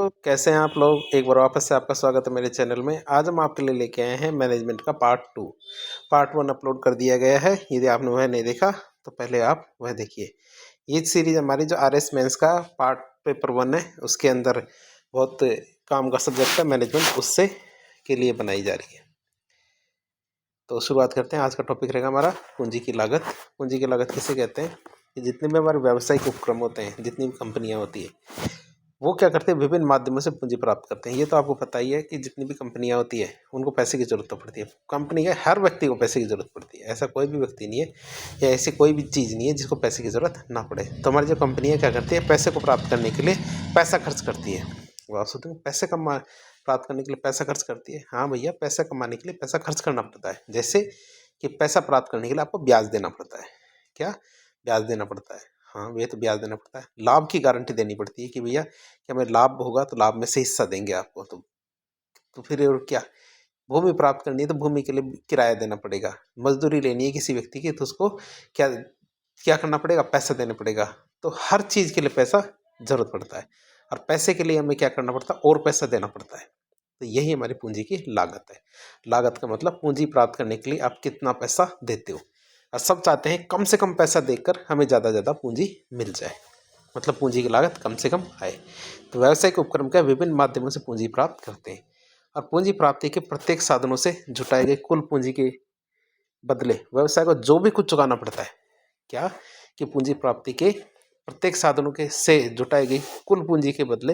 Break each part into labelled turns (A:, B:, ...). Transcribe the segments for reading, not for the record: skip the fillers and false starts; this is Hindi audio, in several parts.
A: कैसे हैं आप लोग। एक बार वापस से आपका स्वागत है मेरे चैनल में। आज हम आपके लिए लेके आए हैं मैनेजमेंट का पार्ट 2। पार्ट 1 अपलोड कर दिया गया है। यदि आपने वह नहीं देखा तो पहले आप वह देखिए। ये सीरीज हमारी जो RS मेंस का पार्ट पेपर 1 है, उसके अंदर बहुत काम का सब्जेक्ट है मैनेजमेंट, उससे के लिए बनाई जा रही है। तो शुरुआत करते हैं। आज का टॉपिक रहेगा हमारा पूंजी की लागत। पूंजी की लागत किसे कहते हैं कि जितने भी हमारे व्यावसायिक उपक्रम होते हैं, जितनी भी कंपनियां होती है, वो क्या करते हैं, विभिन्न माध्यमों से पूंजी प्राप्त करते हैं। ये तो आपको पता ही है कि जितनी भी कंपनियां होती है उनको पैसे की जरूरत तो पड़ती है। कंपनी का हर व्यक्ति को पैसे की जरूरत पड़ती है। ऐसा कोई भी व्यक्ति नहीं है या ऐसी कोई भी चीज़ नहीं है जिसको पैसे की जरूरत ना पड़े। तो हमारी जो कंपनियां क्या करती है, पैसे को प्राप्त करने के लिए पैसा खर्च करती है। वो आप सोचते हैं पैसे कमा प्राप्त करने के लिए पैसा खर्च करती है। हाँ भैया, पैसा कमाने के लिए पैसा खर्च करना पड़ता है। जैसे कि पैसा प्राप्त करने के लिए आपको ब्याज देना पड़ता है। क्या ब्याज देना पड़ता है? हाँ भैया, तो ब्याज देना पड़ता है। लाभ की गारंटी देनी पड़ती है कि भैया कि हमें लाभ होगा तो लाभ में से हिस्सा देंगे आपको। तो फिर और क्या, भूमि प्राप्त करनी है तो भूमि के लिए किराया देना पड़ेगा। मजदूरी लेनी है किसी व्यक्ति की तो उसको क्या क्या करना पड़ेगा, पैसा देना पड़ेगा। तो हर चीज़ के लिए पैसा जरूरत पड़ता है, और पैसे के लिए हमें क्या करना पड़ता है, और पैसा देना पड़ता है। तो यही हमारी पूंजी की लागत है। लागत का मतलब पूंजी प्राप्त करने के लिए आप कितना पैसा देते हो। और सब चाहते हैं कम से कम पैसा देकर हमें ज़्यादा ज़्यादा पूंजी मिल जाए, मतलब पूंजी की लागत कम से कम आए। तो व्यावसायिक उपक्रम का विभिन्न माध्यमों से पूंजी प्राप्त करते हैं, और पूंजी प्राप्ति के प्रत्येक साधनों से जुटाए गए कुल पूंजी के बदले व्यवसाय को जो भी कुछ चुकाना पड़ता है, क्या कि पूंजी प्राप्ति के प्रत्येक साधनों के से जुटाई गई कुल पूंजी के बदले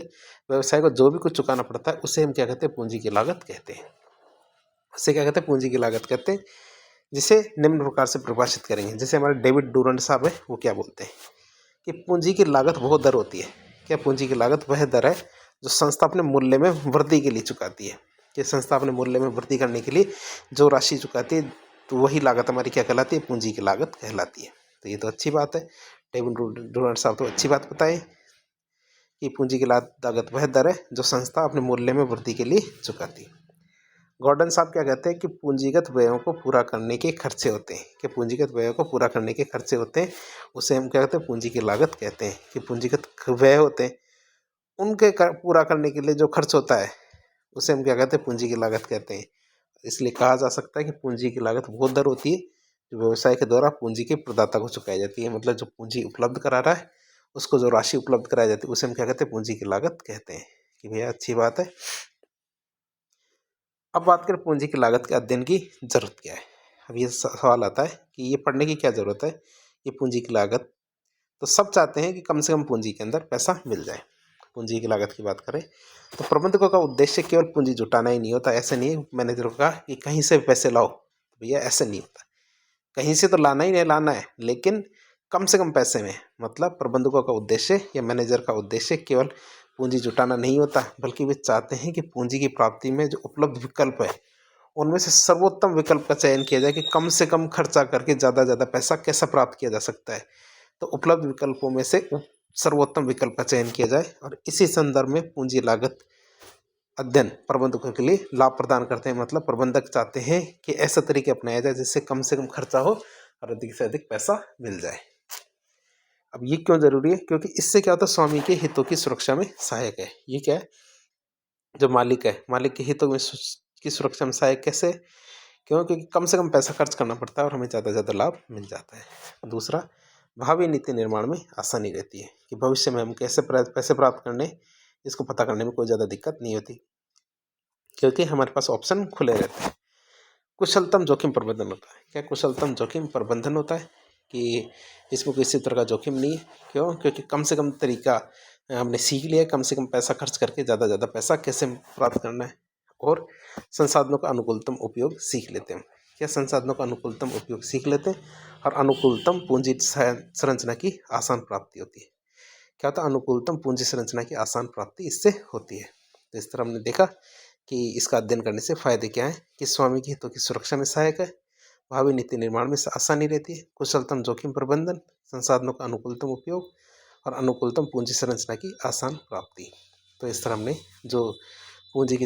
A: व्यवसाय को जो भी कुछ चुकाना पड़ता है, उसे हम क्या कहते हैं, पूंजी की लागत कहते हैं। उसे क्या कहते हैं, पूंजी की लागत कहते हैं। जिसे निम्न प्रकार से परिभाषित करेंगे। जैसे हमारे डेविड डूरंड साहब है, वो क्या बोलते हैं कि पूंजी की लागत वो दर होती है। क्या पूंजी की लागत वह दर है जो संस्था अपने मूल्य में वृद्धि के लिए चुकाती है। कि संस्था अपने मूल्य में वृद्धि करने के लिए जो राशि चुकाती है, तो वही लागत हमारी क्या कहलाती है, पूंजी की लागत कहलाती है। तो ये तो अच्छी बात है। डेविड डूरंड साहब तो अच्छी बात बताए कि पूंजी की लागत वह दर है जो संस्था अपने मूल्य में वृद्धि के लिए चुकाती है। गॉर्डन साहब क्या कहते हैं कि पूंजीगत व्ययों को पूरा करने के खर्चे होते हैं। कि पूंजीगत व्ययों को पूरा करने के खर्चे होते हैं, उसे हम क्या कहते हैं, पूंजी की लागत कहते हैं। कि पूंजीगत व्यय होते हैं, उनके पूरा करने के लिए जो खर्च होता है, उसे हम क्या कहते हैं, पूंजी की लागत कहते हैं। इसलिए कहा जा सकता है कि पूंजी की लागत वो दर होती है जो व्यवसाय के द्वारा पूंजी के प्रदाता को चुकाई जाती है। मतलब जो पूंजी उपलब्ध करा रहा है, उसको जो राशि उपलब्ध कराई जाती है, उसे हम क्या कहते हैं, पूंजी की लागत कहते हैं। कि भैया अच्छी बात है। अब बात करें पूंजी की लागत के अध्ययन की जरूरत क्या है। अब ये सवाल आता है कि ये पढ़ने की क्या जरूरत है, ये पूंजी की लागत। तो सब चाहते हैं कि कम से कम पूंजी के अंदर पैसा मिल जाए। पूंजी की लागत की बात करें तो प्रबंधकों का उद्देश्य केवल पूंजी जुटाना ही नहीं होता। ऐसा नहीं है मैनेजर का कि कहीं से पैसे लाओ, भैया ऐसा नहीं होता। कहीं से तो लाना ही नहीं लाना है, लेकिन कम से कम पैसे में। मतलब प्रबंधकों का उद्देश्य या मैनेजर का उद्देश्य केवल पूंजी जुटाना नहीं होता, बल्कि वे चाहते हैं कि पूंजी की प्राप्ति में जो उपलब्ध विकल्प है, उनमें से सर्वोत्तम विकल्प का चयन किया जाए कि कम से कम खर्चा करके ज़्यादा ज़्यादा पैसा कैसा प्राप्त किया जा सकता है। तो उपलब्ध विकल्पों में से सर्वोत्तम विकल्प का चयन किया जाए, और इसी संदर्भ में पूंजी लागत अध्ययन प्रबंधकों के लिए लाभ प्रदान करते हैं। मतलब प्रबंधक चाहते हैं कि ऐसा तरीके अपनाया जाए जिससे कम से कम खर्चा हो और अधिक से अधिक पैसा मिल जाए। अब ये क्यों जरूरी है? क्योंकि इससे क्या होता है, स्वामी के हितों की सुरक्षा में सहायक है। ये क्या है, जो मालिक है, मालिक के हितों में की सुरक्षा में सहायक कैसे? क्यों? क्योंकि कम से कम पैसा खर्च करना पड़ता है और हमें ज़्यादा से ज़्यादा लाभ मिल जाता है। दूसरा, भावी नीति निर्माण में आसानी रहती है कि भविष्य में हम कैसे पैसे प्राप्त करने, इसको पता करने में कोई ज़्यादा दिक्कत नहीं होती, क्योंकि हमारे पास ऑप्शन खुले रहते हैं। कुशलतम जोखिम प्रबंधन होता है। क्या कुशलतम जोखिम प्रबंधन होता है कि इसमें किसी तरह का जोखिम नहीं है। क्यों? क्योंकि कम से कम तरीका हमने सीख लिया है, कम से कम पैसा खर्च करके ज़्यादा ज़्यादा पैसा कैसे प्राप्त करना है। और संसाधनों का अनुकूलतम उपयोग सीख लेते हैं। क्या संसाधनों का अनुकूलतम उपयोग सीख लेते हैं, और अनुकूलतम पूंजी संरचना की आसान प्राप्ति होती है। क्या होता है, अनुकूलतम पूंजी संरचना की आसान प्राप्ति इससे होती है। तो इस तरह हमने देखा कि इसका अध्ययन करने से फायदे क्या हैं कि स्वामी के हितों की सुरक्षा में सहायक है, भावी नीति निर्माण में आसानी रहती है, कुशलतम जोखिम प्रबंधन, संसाधनों का अनुकूलतम उपयोग, और अनुकूलतम पूंजी संरचना की आसान प्राप्ति। तो इस तरह हमने जो पूंजी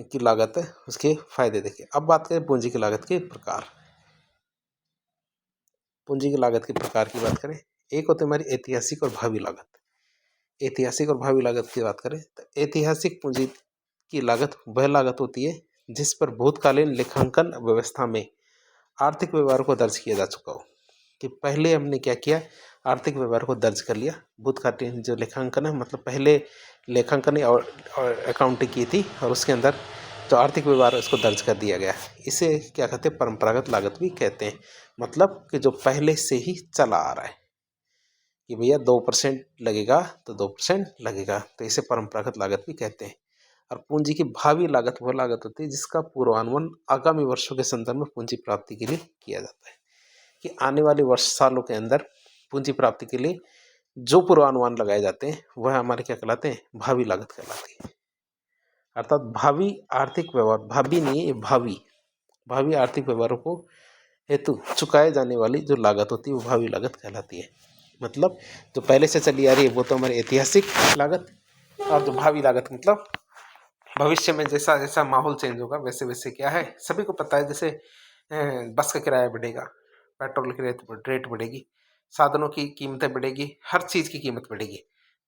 A: की लागत है उसके फायदे देखे। अब बात करें पूंजी की लागत के प्रकार। पूंजी की लागत के प्रकार की बात करें, एक होती है हमारी ऐतिहासिक और भावी लागत। ऐतिहासिक और भावी लागत की बात करें तो ऐतिहासिक पूंजी की लागत वह लागत होती है जिस पर भूतकालीन लेखांकन व्यवस्था में आर्थिक व्यवहार को दर्ज किया जा चुका हो। कि पहले हमने क्या किया, आर्थिक व्यवहार को दर्ज कर लिया। भूतकालीन जो लेखांकन है मतलब पहले लेखांकन और अकाउंटिंग की थी और उसके अंदर जो आर्थिक व्यवहार है उसको दर्ज कर दिया गया। इसे क्या कहते हैं, परंपरागत लागत भी कहते हैं। मतलब कि जो पहले से ही चला आ रहा है कि भैया 2% लगेगा तो 2% लगेगा, तो इसे परंपरागत लागत भी कहते हैं। और पूंजी की भावी लागत वह लागत होती है जिसका पूर्वानुमान आगामी वर्षों के संदर्भ में पूंजी प्राप्ति के लिए किया जाता है। कि आने वाले वर्ष सालों के अंदर पूंजी प्राप्ति के लिए जो पूर्वानुमान लगाए जाते हैं वह हमारे क्या कहलाते हैं, भावी लागत कहलाती है। अर्थात भावी आर्थिक व्यवहार, भावी नहीं है, भावी आर्थिक व्यवहारों को हेतु चुकाए जाने वाली जो लागत होती है वो भावी लागत कहलाती है। मतलब जो पहले से चली आ रही है वो तो हमारी ऐतिहासिक लागत, और जो भावी लागत मतलब भविष्य में जैसा जैसा माहौल चेंज होगा वैसे वैसे क्या है, सभी को पता है। जैसे बस का किराया बढ़ेगा, पेट्रोल की रेट बढ़ेगी, साधनों की कीमतें बढ़ेगी, हर चीज़ की कीमत बढ़ेगी,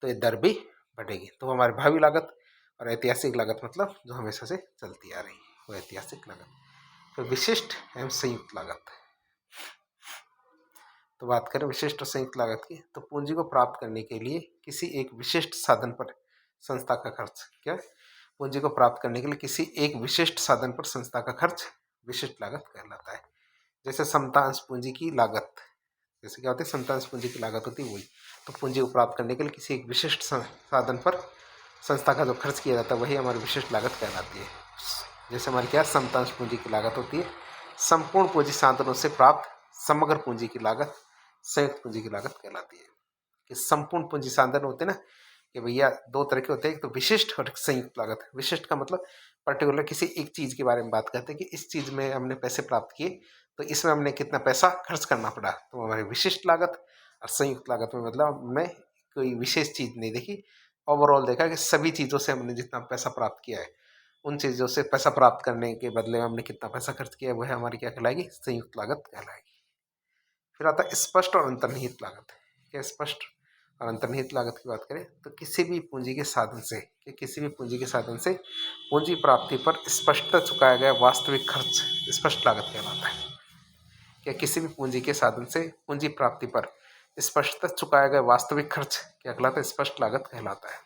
A: तो ये दर भी बढ़ेगी। तो हमारी भावी लागत और ऐतिहासिक लागत मतलब जो हमेशा से चलती आ रही है वो ऐतिहासिक लागत। तो विशिष्ट एवं संयुक्त लागत। तो बात करें विशिष्ट और संयुक्त लागत की, तो पूंजी को प्राप्त करने के लिए किसी एक विशिष्ट साधन पर संस्था का खर्च, क्या, पूंजी को प्राप्त करने के लिए किसी एक विशिष्ट साधन पर संस्था का खर्च विशिष्ट लागत कहलाता है। जैसे समतांश पूंजी की लागत, जैसे क्या होती है, समतांश पूंजी की लागत होती है वही। तो पूंजी को प्राप्त करने के लिए किसी एक विशिष्ट साधन पर संस्था का जो खर्च किया जाता है वही हमारी विशिष्ट लागत कहलाती है। जैसे हमारी क्या समतांश पूंजी की लागत होती है, संपूर्ण पूंजी साधनों से प्राप्त समग्र पूंजी की लागत संयुक्त पूंजी की लागत कहलाती है। कि संपूर्ण पूंजी साधन होते हैं ना, कि भैया दो तरह के होते हैं, एक तो विशिष्ट और संयुक्त लागत। विशिष्ट का मतलब पर्टिकुलर किसी एक चीज़ के बारे में बात करते हैं कि इस चीज़ में हमने पैसे प्राप्त किए तो इसमें हमने कितना पैसा खर्च करना पड़ा, तो हमारी विशिष्ट लागत। और संयुक्त लागत में मतलब हमने कोई विशेष चीज़ नहीं देखी, ओवरऑल देखा कि सभी चीज़ों से हमने जितना पैसा प्राप्त किया है, उन चीज़ों से पैसा प्राप्त करने के बदले में हमने कितना पैसा खर्च किया है, वह हमारी क्या कहलाएगी, संयुक्त लागत कहलाएगी। फिर आता है स्पष्ट और अंतर्निहित लागत। क्या स्पष्ट और अंतर्निहित लागत की बात करें तो किसी भी पूंजी के साधन से, कि किसी भी पूंजी के साधन से पूंजी प्राप्ति पर स्पष्टता चुकाया गया वास्तविक खर्च स्पष्ट लागत कहलाता है। क्या किसी भी पूंजी के साधन से पूंजी प्राप्ति पर स्पष्टता चुकाया गया वास्तविक खर्च क्या कहलाता है, स्पष्ट लागत कहलाता है।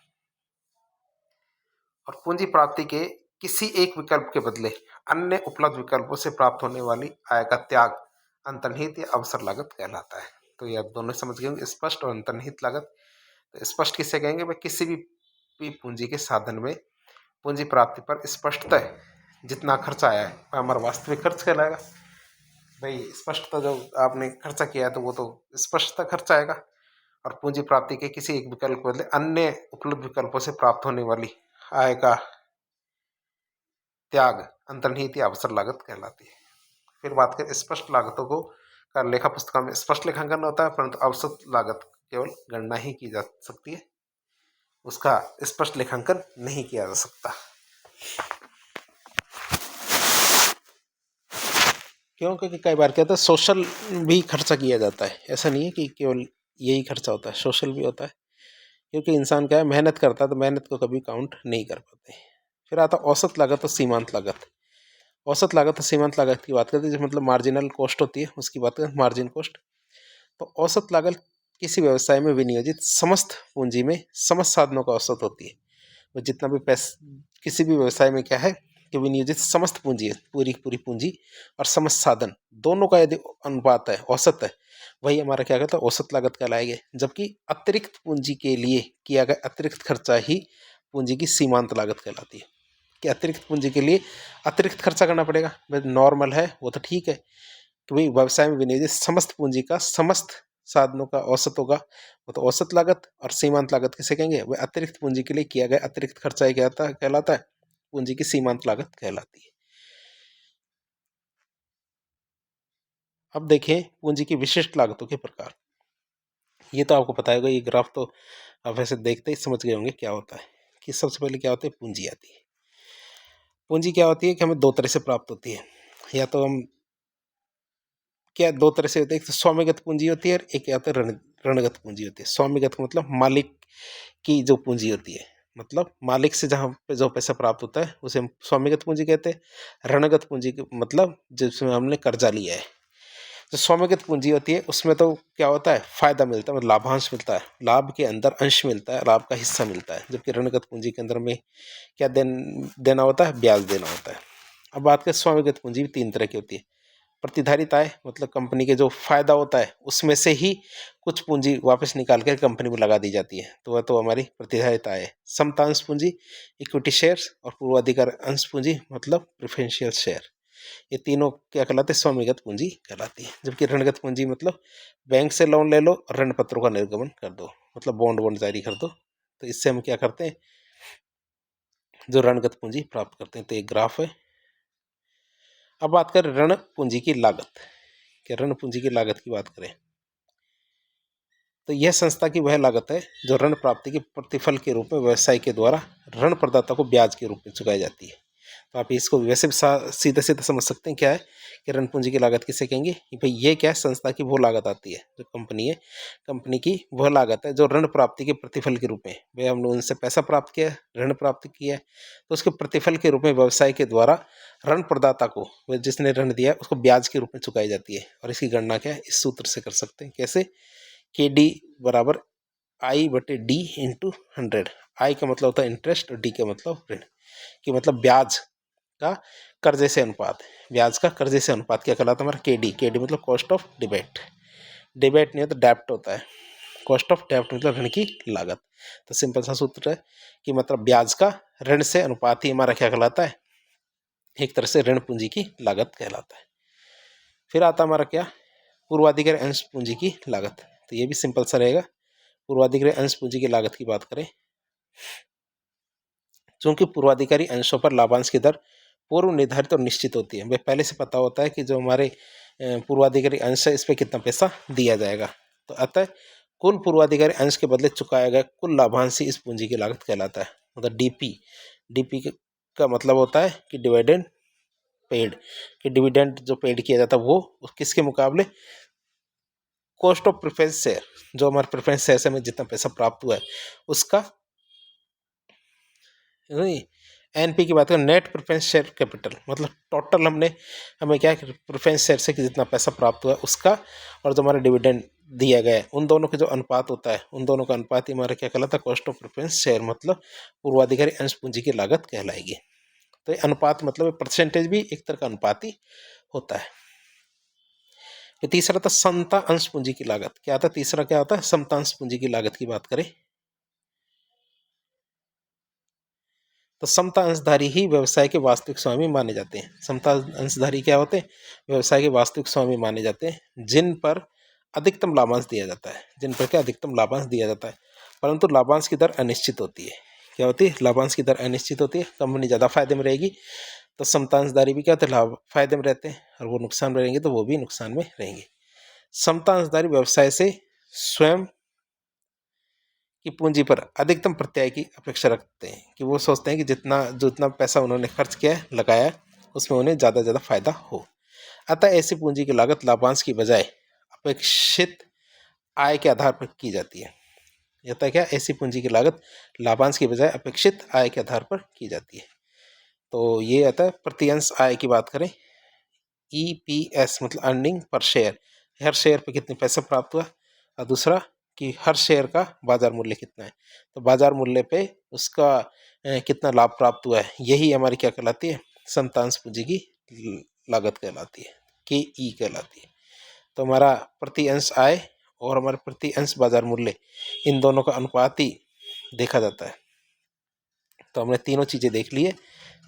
A: और पूंजी प्राप्ति के किसी एक विकल्प के बदले अन्य उपलब्ध विकल्पों से प्राप्त होने वाली आय का त्याग अंतर्निहित या अवसर लागत कहलाता है। तो ये आप दोनों समझ गए होंगे, स्पष्ट और अंतर्निहित लागत। तो स्पष्ट किससे कहेंगे, भाई किसी भी पूंजी के साधन में पूंजी प्राप्ति पर स्पष्टतः जितना खर्चा आया है वह हमारा वास्तविक खर्च कहलाएगा। भाई स्पष्टता जो आपने खर्चा किया है तो वो तो स्पष्टता खर्च आएगा। और पूंजी प्राप्ति के किसी एक विकल्प के बदले अन्य उपलब्ध विकल्पों से प्राप्त होने वाली आय का त्याग अंतर्निहित या अवसर लागत कहलाती है। फिर बात करें स्पष्ट लागतों को का लेखा पुस्तकों में स्पष्ट लेखांकन होता है, परंतु औसत लागत केवल गणना ही की जा सकती है, उसका स्पष्ट लेखांकन नहीं किया जा सकता। क्यों, क्योंकि कई बार क्या होता है सोशल भी खर्चा किया जाता है। ऐसा नहीं है कि केवल यही खर्चा होता है, सोशल भी होता है। क्योंकि इंसान क्या है, मेहनत करता है तो मेहनत को कभी काउंट नहीं कर पाते। फिर आता औसत लागत और सीमांत लागत। औसत लागत और सीमांत लागत की बात करते हैं, जो मतलब मार्जिनल कॉस्ट होती है उसकी बात करें, मार्जिन कॉस्ट। तो औसत लागत किसी व्यवसाय में विनियोजित समस्त पूंजी में समस्त साधनों का औसत होती है। वो जितना भी पैसा किसी भी व्यवसाय में क्या है कि विनियोजित समस्त पूंजी है, पूरी पूरी पूंजी और समस्त साधन दोनों का यदि अनुपात है, औसत है, वही हमारा क्या कहता है, औसत लागत कहलाएगी। जबकि अतिरिक्त पूंजी के लिए किया गया अतिरिक्त खर्चा ही पूंजी की सीमांत लागत कहलाती है। कि अतिरिक्त पूंजी के लिए अतिरिक्त खर्चा करना पड़ेगा, नॉर्मल है वो तो ठीक है कि भाई व्यवसाय में विनियोजित समस्त पूंजी का समस्त साधनों का औसत होगा, वो तो औसत लागत। और सीमांत लागत किसे कहेंगे, वह अतिरिक्त पूंजी के लिए किया गया अतिरिक्त खर्चा ही कहलाता है, पूंजी की सीमांत लागत कहलाती है। अब देखें पूंजी की विशिष्ट लागतों के प्रकार। ये तो आपको पता होगा, ये ग्राफ तो आप ऐसे देखते ही समझ गए होंगे क्या होता है। कि सबसे पहले क्या होता है, पूंजी आती है। पूंजी क्या होती है कि हमें दो तरह से प्राप्त होती है, या तो हम क्या दो तरह से होते हैं, एक तो स्वामिगत पूंजी होती है और एक क्या होता है ऋणगत पूंजी होती है। स्वामीगत मतलब मालिक की जो पूंजी होती है, मतलब मालिक से जहाँ पे जो पैसा प्राप्त होता है उसे हम स्वामीगत पूंजी कहते हैं। ऋणगत पूंजी मतलब जिसमें हमने कर्जा लिया है। जो स्वामीगत पूंजी होती है उसमें तो क्या होता है, फायदा मिलता है, मतलब लाभांश मिलता है, लाभ के अंदर अंश मिलता है, लाभ का हिस्सा मिलता है। जबकि ऋणगत पूंजी के अंदर में क्या देना होता है, ब्याज देना होता है। अब बात करें स्वामीगत पूंजी भी 3 तरह की होती है। प्रतिधारित आय मतलब कंपनी के जो फायदा होता है उसमें से ही कुछ पूंजी वापस निकाल कर कंपनी में लगा दी जाती है, तो वह तो हमारी प्रतिधारित आय है। समतांश पूंजी इक्विटी शेयर्स और पूर्वाधिकार अंश पूंजी मतलब प्रेफरेंशियल शेयर, ये तीनों क्या कहलाते हैं, स्वामीगत पूंजी कहलाती है। जबकि ऋणगत पूंजी मतलब बैंक से लोन ले लो और ऋण पत्रों का निर्गमन कर दो, मतलब बॉन्ड जारी कर दो, तो इससे हम क्या करते हैं, जो ऋणगत पूंजी प्राप्त करते हैं। तो एक ग्राफ है। अब बात करें ऋण पूंजी की लागत, कि ऋण पूंजी की लागत की बात करें तो यह संस्था की वह लागत है जो ऋण प्राप्ति के प्रतिफल के रूप में व्यवसाय के द्वारा ऋण प्रदाता को ब्याज के रूप में चुकाई जाती है। तो आप इसको वैसे भी सीधे सीधे समझ सकते हैं क्या है कि ऋण पूंजी की लागत किसे कहेंगे कि भाई ये क्या है, संस्था की वो लागत आती है, जो कंपनी है, कंपनी की वह लागत है जो ऋण प्राप्ति के प्रतिफल के रूप में, भाई हमने उनसे पैसा प्राप्त किया, ऋण प्राप्त किया है, तो उसके प्रतिफल के रूप में व्यवसाय के द्वारा ऋण प्रदाता को, जिसने ऋण दिया है उसको ब्याज के रूप में चुकाई जाती है। और इसकी गणना क्या है, इस सूत्र से कर सकते हैं। कैसे, के डी बराबर आई बटे डी इंटू 100। आई का मतलब होता है इंटरेस्ट और डी का मतलब ऋण, कि मतलब ब्याज का कर्जे से अनुपात, ब्याज का कर्जे से अनुपात क्या कहलाता है हमारा, के डी। के डी मतलब कॉस्ट ऑफ डिबेट, डिबेट नहीं होता डेप्ट होता है, कॉस्ट ऑफ डेप्ट मतलब ऋण की लागत। तो सिंपल सा सूत्र है कि मतलब ब्याज का ऋण से अनुपात ही हमारा क्या कहलाता है, एक तरह से ऋण पूंजी की लागत कहलाता है। फिर आता हमारा क्या, पूर्वाधिकारी अंश पूंजी की लागत। तो ये भी सिंपल सा रहेगा। पूर्वाधिकारी अंश पूंजी की लागत की बात करें, चूंकि पूर्वाधिकारी अंशों पर लाभांश की दर पूर्व निर्धारित और निश्चित होती है, वे पहले से पता होता है कि जो हमारे पूर्वाधिकारी अंश है इस पर कितना पैसा दिया जाएगा। तो अतः कुल पूर्वाधिकारी अंश के बदले चुकाया गया कुल लाभांश ही इस पूंजी की लागत कहलाता है। मतलब डीपी, डीपी का मतलब होता है कि डिविडेंड पेड, कि डिविडेंड जो पेड किया जाता है वो किसके मुकाबले, कॉस्ट ऑफ प्रेफरेंस शेयर, जो हमारे प्रेफरेंस शेयर से हमें जितना पैसा प्राप्त हुआ है उसका, नहीं एनपी की बात करें, नेट प्रेफरेंस शेयर कैपिटल, मतलब टोटल हमें क्या है, प्रेफरेंस शेयर से जितना पैसा प्राप्त हुआ है उसका, और जो हमारा डिविडेंड दिया गया है उन दोनों के जो अनुपात होता है, उन दोनों का अनुपात ही हमारा क्या कहलाता है, कॉस्ट ऑफ प्रेफरेंस शेयर, मतलब पूर्वाधिकारी अंश पूंजी की लागत कहलाएगी। तो ये अनुपात मतलब परसेंटेज भी एक तरह का अनुपात ही होता है। फिर तीसरा था समता अंश पूंजी की लागत। क्या आता है तीसरा, क्या होता है, समता अंश पूंजी की लागत की बात करें तो समता अंशधारी ही व्यवसाय के वास्तविक स्वामी माने जाते हैं। समता अंशधारी क्या होते हैं, व्यवसाय के वास्तविक स्वामी माने जाते हैं, जिन पर अधिकतम लाभांश दिया जाता है, जिन पर क्या अधिकतम लाभांश दिया जाता है, परंतु लाभांश की दर अनिश्चित होती है। क्या होती है, लाभांश की दर अनिश्चित होती है। कंपनी ज़्यादा फायदे में रहेगी तो समता अंशधारी भी क्या होते हैं, लाभ फायदे में रहते हैं, और वो नुकसान में रहेंगे तो वो भी नुकसान में रहेंगे। समता अंशधारी व्यवसाय से स्वयं की पूंजी पर अधिकतम प्रत्याय की अपेक्षा रखते हैं, कि वो सोचते हैं कि जितना पैसा उन्होंने खर्च किया है, लगाया है, उसमें उन्हें ज़्यादा ज़्यादा फायदा हो। अतः ऐसी पूंजी की लागत लाभांश की बजाय अपेक्षित आय के आधार पर की जाती है। अतः क्या, ऐसी पूंजी की लागत लाभांश की बजाय अपेक्षित आय के आधार पर की जाती है। तो ये आता है प्रतिअंश आय की बात करें, EPS मतलब अर्निंग पर शेयर, हर शेयर पे कितने पैसा प्राप्त हुआ, और दूसरा कि हर शेयर का बाजार मूल्य कितना है, तो बाजार मूल्य पे उसका कितना लाभ प्राप्त हुआ है, यही हमारी क्या कहलाती है, समतांश पूंजी की लागत कहलाती है, KE कहलाती है। तो हमारा प्रति अंश आय और हमारे प्रति अंश बाजार मूल्य, इन दोनों का अनुपात ही देखा जाता है। तो हमने तीनों चीज़ें देख ली है।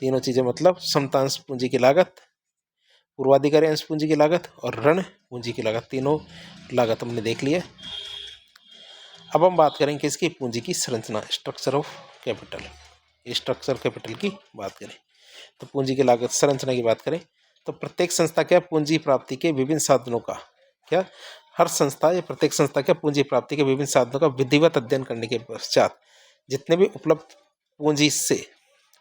A: तीनों चीज़ें मतलब समतांश पूंजी की लागत, पूर्वाधिकारी अंश पूंजी की लागत और ऋण पूंजी की लागत, तीनों लागत हमने देख ली है। अब हम बात करेंगे इसकी पूंजी की संरचना, structure of capital. Structure capital की बात करें तो पूंजी की लागत संरचना की बात करें तो प्रत्येक संस्था क्या पूंजी प्राप्ति के विभिन्न साधनों का, क्या हर संस्था या प्रत्येक संस्था क्या पूंजी प्राप्ति के विभिन्न साधनों का विधिवत अध्ययन करने के पश्चात जितने भी उपलब्ध पूंजी से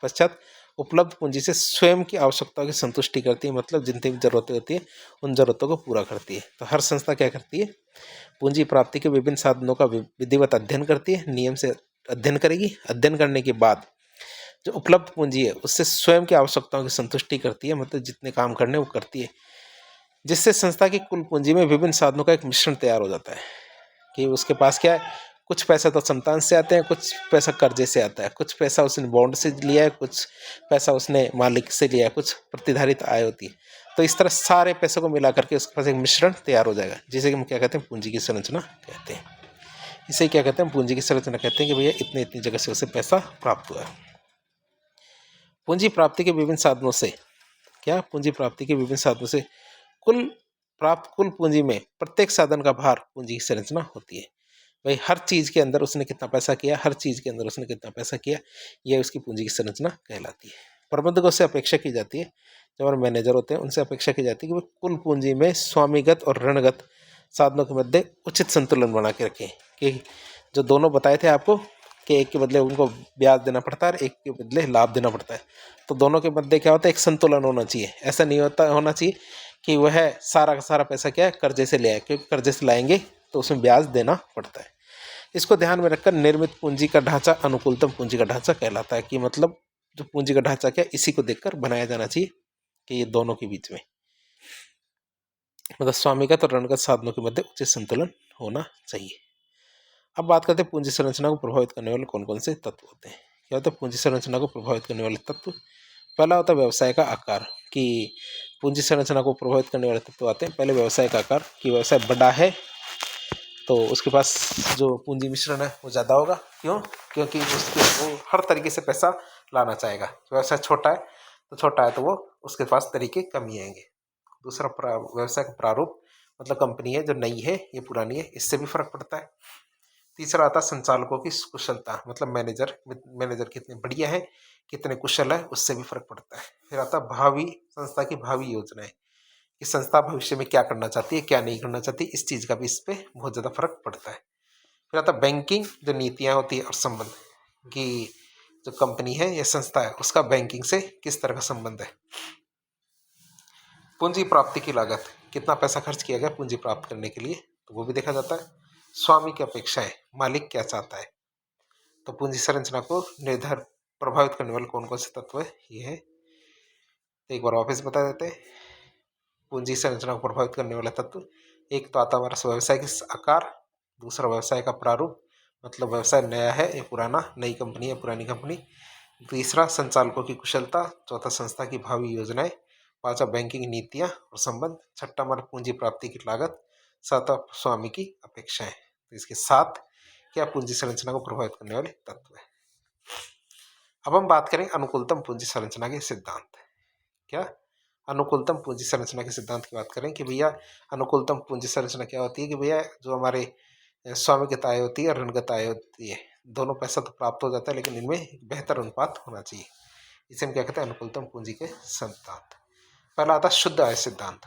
A: पश्चात उपलब्ध पूंजी से स्वयं की आवश्यकताओं की संतुष्टि करती है, मतलब जितनी भी जरूरतें होती है उन जरूरतों को पूरा करती है। तो हर संस्था क्या करती है, पूंजी प्राप्ति के विभिन्न साधनों का विधिवत अध्ययन करती है, नियम से अध्ययन करेगी। अध्ययन करने के बाद जो उपलब्ध पूंजी है उससे स्वयं की आवश्यकताओं की संतुष्टि करती है, मतलब जितने काम करने वो करती है, जिससे संस्था की कुल पूंजी में विभिन्न साधनों का एक मिश्रण तैयार हो जाता है। कि उसके पास क्या है, कुछ पैसा तो संतान से आते हैं, कुछ पैसा कर्जे से आता है, कुछ पैसा उसने बॉन्ड से लिया है, कुछ पैसा उसने मालिक से लिया है, कुछ प्रतिधारित आय होती है। तो इस तरह सारे पैसों को मिला करके उसके पास एक मिश्रण तैयार हो जाएगा, जिसे हम क्या कहते हैं, पूंजी की संरचना कहते हैं। इसे क्या कहते हैं, पूंजी की संरचना कहते हैं कि भैया इतनी इतनी जगह से उसे पैसा प्राप्त हुआ है। पूंजी प्राप्ति के विभिन्न साधनों से क्या, पूंजी प्राप्ति के विभिन्न साधनों से कुल पूंजी में प्रत्येक साधन का भार पूंजी की संरचना होती है। भाई हर चीज के अंदर उसने कितना पैसा किया, हर चीज के अंदर उसने कितना पैसा किया, यह उसकी पूंजी की संरचना कहलाती है। प्रबंधकों से अपेक्षा की जाती है, जो हमारे मैनेजर होते हैं उनसे अपेक्षा की जाती है कि वो कुल पूंजी में स्वामीगत और ऋणगत साधनों के मध्य उचित संतुलन बना के रखें। कि जो दोनों बताए थे आपको कि एक के बदले उनको ब्याज देना पड़ता है और एक के बदले लाभ देना पड़ता है, तो दोनों के मध्य क्या होता है, एक संतुलन होना चाहिए। ऐसा नहीं होना चाहिए कि वह सारा का सारा पैसा क्या है, कर्जे से ले आए, क्योंकि कर्जे से लाएंगे तो उसमें ब्याज देना पड़ता है। इसको ध्यान में रखकर निर्मित पूंजी का ढांचा अनुकूलतम पूंजी का ढांचा कहलाता है। कि मतलब जो पूंजी का ढांचा क्या, इसी को देखकर बनाया जाना चाहिए कि ये दोनों के बीच में, मतलब स्वामीगत और ऋणगत साधनों के मध्य उचित संतुलन होना चाहिए। अब बात करते हैं पूंजी संरचना को प्रभावित करने वाले कौन कौन से तत्व होते हैं। क्या होता है पूंजी संरचना को प्रभावित करने वाले तत्व, पहला होता है व्यवसाय का आकार। कि पूंजी संरचना को प्रभावित करने वाले तत्व आते हैं, पहले व्यवसाय का आकार। कि व्यवसाय बड़ा है तो उसके पास जो पूंजी मिश्रण है वो ज़्यादा होगा। क्यों, क्योंकि वो हर तरीके से पैसा लाना चाहेगा। व्यवसाय छोटा है तो वो उसके पास तरीके कम ही आएंगे। दूसरा व्यवसाय का प्रारूप, मतलब कंपनी है जो नई है ये पुरानी है, इससे भी फर्क पड़ता है। तीसरा आता है संचालकों की कुशलता, मतलब मैनेजर कितने बढ़िया है, कितने कुशल है, उससे भी फर्क पड़ता है। फिर आता है संस्था की भावी योजनाएं, कि संस्था भविष्य में क्या करना चाहती है, क्या नहीं करना चाहती, इस चीज का भी इस पे बहुत ज्यादा फर्क पड़ता है। फिर आता है बैंकिंग, जो नीतियां होती है और संबंध, कि जो कंपनी है या संस्था है उसका बैंकिंग से किस तरह का संबंध है। पूंजी प्राप्ति की लागत, कितना पैसा खर्च किया गया पूंजी प्राप्त करने के लिए, तो वो भी देखा जाता है। स्वामी की अपेक्षाएं, मालिक क्या चाहता है। तो पूंजी संरचना को प्रभावित करने वाले कौन कौन से तत्व है, ये है। एक बार वापस बता देते हैं। पूंजी संरचना को प्रभावित करने वाला तत्व, एक तो आता हमारा व्यवसाय का आकार, दूसरा व्यवसाय का प्रारूप, मतलब व्यवसाय नया है या पुराना, नई कंपनी है पुरानी कंपनी, तीसरा संचालकों की कुशलता, चौथा संस्था की भावी योजनाएं, पांचवा बैंकिंग नीतियां और संबंध, छठा हमारा पूंजी प्राप्ति की लागत, सातवां स्वामी की अपेक्षाएं। तो इसके साथ क्या पूंजी संरचना को प्रभावित करने वाले तत्व है। अब हम बात करें अनुकूलतम पूंजी संरचना के सिद्धांत। क्या, अनुकूलतम पूंजी संरचना के सिद्धांत की बात करें कि भैया अनुकूलतम पूंजी संरचना क्या होती है, कि भैया जो हमारे स्वामिगत आय होती है और ऋणगत आय होती है, दोनों पैसा तो प्राप्त हो जाता है लेकिन इनमें बेहतर अनुपात होना चाहिए। इसे हम क्या कहते हैं, अनुकूलतम पूंजी के सिद्धांत। पहला आता है शुद्ध आय सिद्धांत।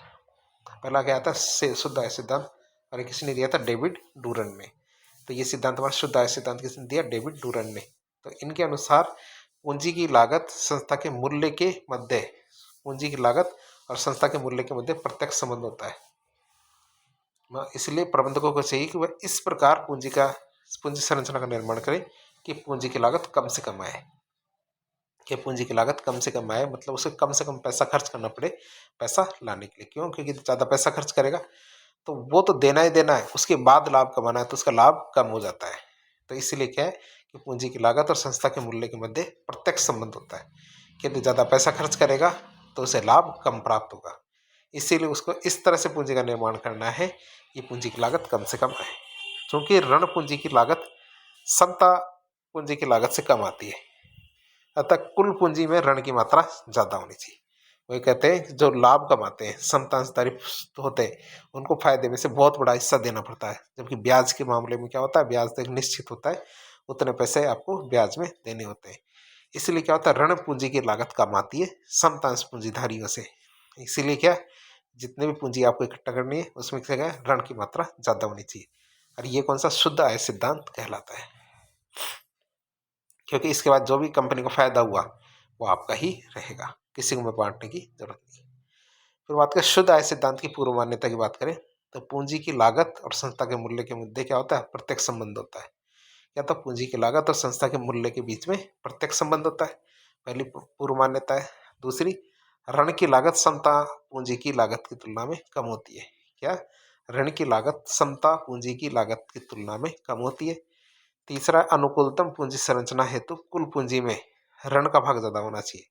A: पहला क्या आता है, शुद्ध आय सिद्धांत, और किसने दिया था, डेविड डूरन ने। तो ये सिद्धांत हमारा शुद्ध आय सिद्धांत किसने दिया, डेविड डूरन ने। तो इनके अनुसार पूंजी की लागत संस्था के मूल्य के मध्य, पूंजी की लागत और संस्था के मूल्य के मध्य प्रत्यक्ष संबंध होता है। इसलिए प्रबंधकों को चाहिए कि वह इस प्रकार पूंजी संरचना का निर्माण करें कि पूंजी की लागत कम से कम आए। कि पूंजी की लागत कम से कम आए, मतलब उसे कम से कम पैसा खर्च करना पड़े पैसा लाने के लिए। क्यों, क्योंकि ज़्यादा पैसा खर्च करेगा तो वो तो देना ही देना है, उसके बाद लाभ कमाना है, तो उसका लाभ कम हो जाता है। तो इसीलिए क्या है कि पूंजी की लागत और संस्था के मूल्य के मध्य प्रत्यक्ष संबंध होता है। कि ज़्यादा पैसा खर्च करेगा तो उसे लाभ कम प्राप्त होगा, इसीलिए उसको इस तरह से पूंजी का निर्माण करना है कि पूंजी की लागत कम से कम आए। क्योंकि ऋण पूंजी की लागत समता पूंजी की लागत से कम आती है, अतः कुल पूंजी में ऋण की मात्रा ज़्यादा होनी चाहिए। वही कहते हैं जो लाभ कमाते हैं, समतांशधारी होते हैं, उनको फायदे में से बहुत बड़ा हिस्सा देना पड़ता है। जबकि ब्याज के मामले में क्या होता है, ब्याज तो एक निश्चित होता है, उतने पैसे आपको ब्याज में देने होते हैं। इसलिए क्या होता है, ऋण पूंजी की लागत कम आती है समतांश पूंजीधारियों से। इसीलिए क्या, जितने भी पूंजी आपको इकट्ठा करनी है उसमें क्या है, ऋण की मात्रा ज़्यादा होनी चाहिए। और ये कौन सा, शुद्ध आय सिद्धांत कहलाता है। क्योंकि इसके बाद जो भी कंपनी को फायदा हुआ वो आपका ही रहेगा, किसी को में बांटने की जरूरत नहीं। फिर बात करें शुद्ध आय सिद्धांत की पूर्व मान्यता की बात करें तो पूंजी की लागत और संस्था के मूल्य के मुद्दे क्या होता है, प्रत्यक्ष संबंध होता है। या तो पूंजी की लागत और संस्था के मूल्य के बीच में प्रत्यक्ष संबंध होता है, पहली पूर्व मान्यता है। दूसरी, ऋण की लागत समता पूंजी की लागत की तुलना में कम होती है। क्या, ऋण की लागत समता पूंजी की लागत की तुलना में कम होती है। तीसरा, अनुकूलतम पूंजी संरचना हेतु कुल पूंजी में ऋण का भाग ज्यादा होना चाहिए।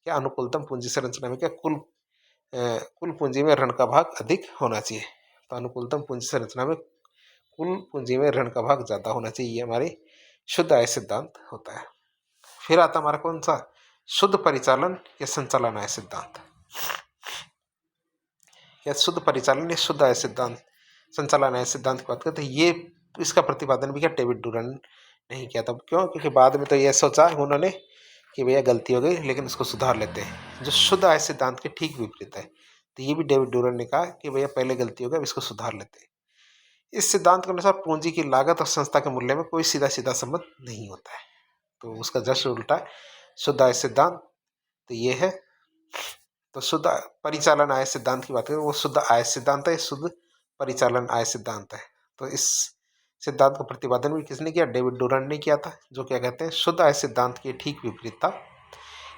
A: क्या, अनुकूलतम पूंजी संरचना में क्या कुल पूंजी में ऋण का भाग अधिक होना चाहिए। तो अनुकूलतम पूंजी संरचना में कुल पूंजी में ऋण का भाग ज्यादा होना चाहिए, ये हमारी शुद्ध आय सिद्धांत होता है। फिर आता हमारा कौन सा, शुद्ध परिचालन या संचालन आय सिद्धांत। या शुद्ध परिचालन या शुद्ध आय सिद्धांत, संचालन आय सिद्धांत की बात करते हैं, ये इसका प्रतिपादन भी क्या डेविड डूरन नहीं किया था। क्यों, क्योंकि बाद में तो ये सोचा उन्होंने कि भैया गलती हो गई लेकिन इसको सुधार लेते हैं, जो शुद्ध आय सिद्धांत के ठीक विपरीत है। तो ये भी डेविड डूरन ने कहा कि भैया पहले गलती हो गई, अब इसको सुधार लेते हैं। इस सिद्धांत के अनुसार पूंजी की लागत और संस्था के मूल्य में कोई सीधा सीधा संबंध नहीं होता है। तो उसका जस्ट उल्टा है शुद्ध आय सिद्धांत। तो ये है, तो शुद्ध परिचालन आय सिद्धांत की बात करें वो शुद्ध आय सिद्धांत है, शुद्ध परिचालन आय सिद्धांत है। तो इस सिद्धांत का प्रतिपादन भी किसने किया, डेविड डूरन ने किया था, जो क्या कहते हैं शुद्ध आय सिद्धांत के ठीक विपरीत था।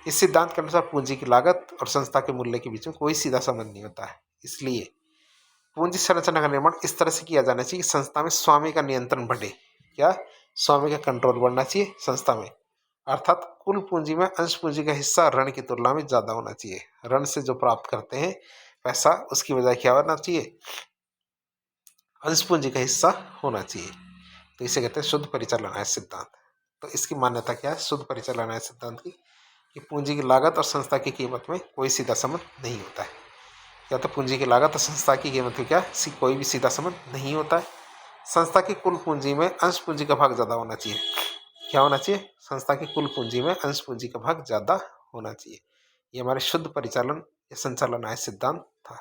A: इस सिद्धांत के अनुसार पूंजी की लागत और संस्था के मूल्य के बीच में कोई सीधा संबंध नहीं होता है। इसलिए पूंजी संरचना का निर्माण इस तरह से किया जाना चाहिए कि संस्था में स्वामी का नियंत्रण बढ़े। क्या, स्वामी का कंट्रोल बढ़ना चाहिए संस्था में, अर्थात कुल पूंजी में अंश पूंजी का हिस्सा ऋण की तुलना में ज्यादा होना चाहिए। ऋण से जो प्राप्त करते हैं पैसा, उसकी बजाय क्या होना चाहिए, अंश पूंजी का हिस्सा होना चाहिए। तो इसे कहते हैं शुद्ध परिचालन आय सिद्धांत। तो इसकी मान्यता क्या है शुद्ध परिचालन आय सिद्धांत की, कि पूंजी की लागत और संस्था की कीमत में कोई सीधा संबंध नहीं होता है। या तो पूंजी की लागत और संस्था की कीमत में क्या कोई भी सीधा संबंध नहीं होता है। संस्था की कुल पूंजी में अंश पूंजी का भाग ज्यादा होना चाहिए। क्या होना चाहिए, संस्था की कुल पूंजी में अंश पूंजी का भाग ज्यादा होना चाहिए। ये हमारे शुद्ध परिचालन या संचालन आय सिद्धांत था।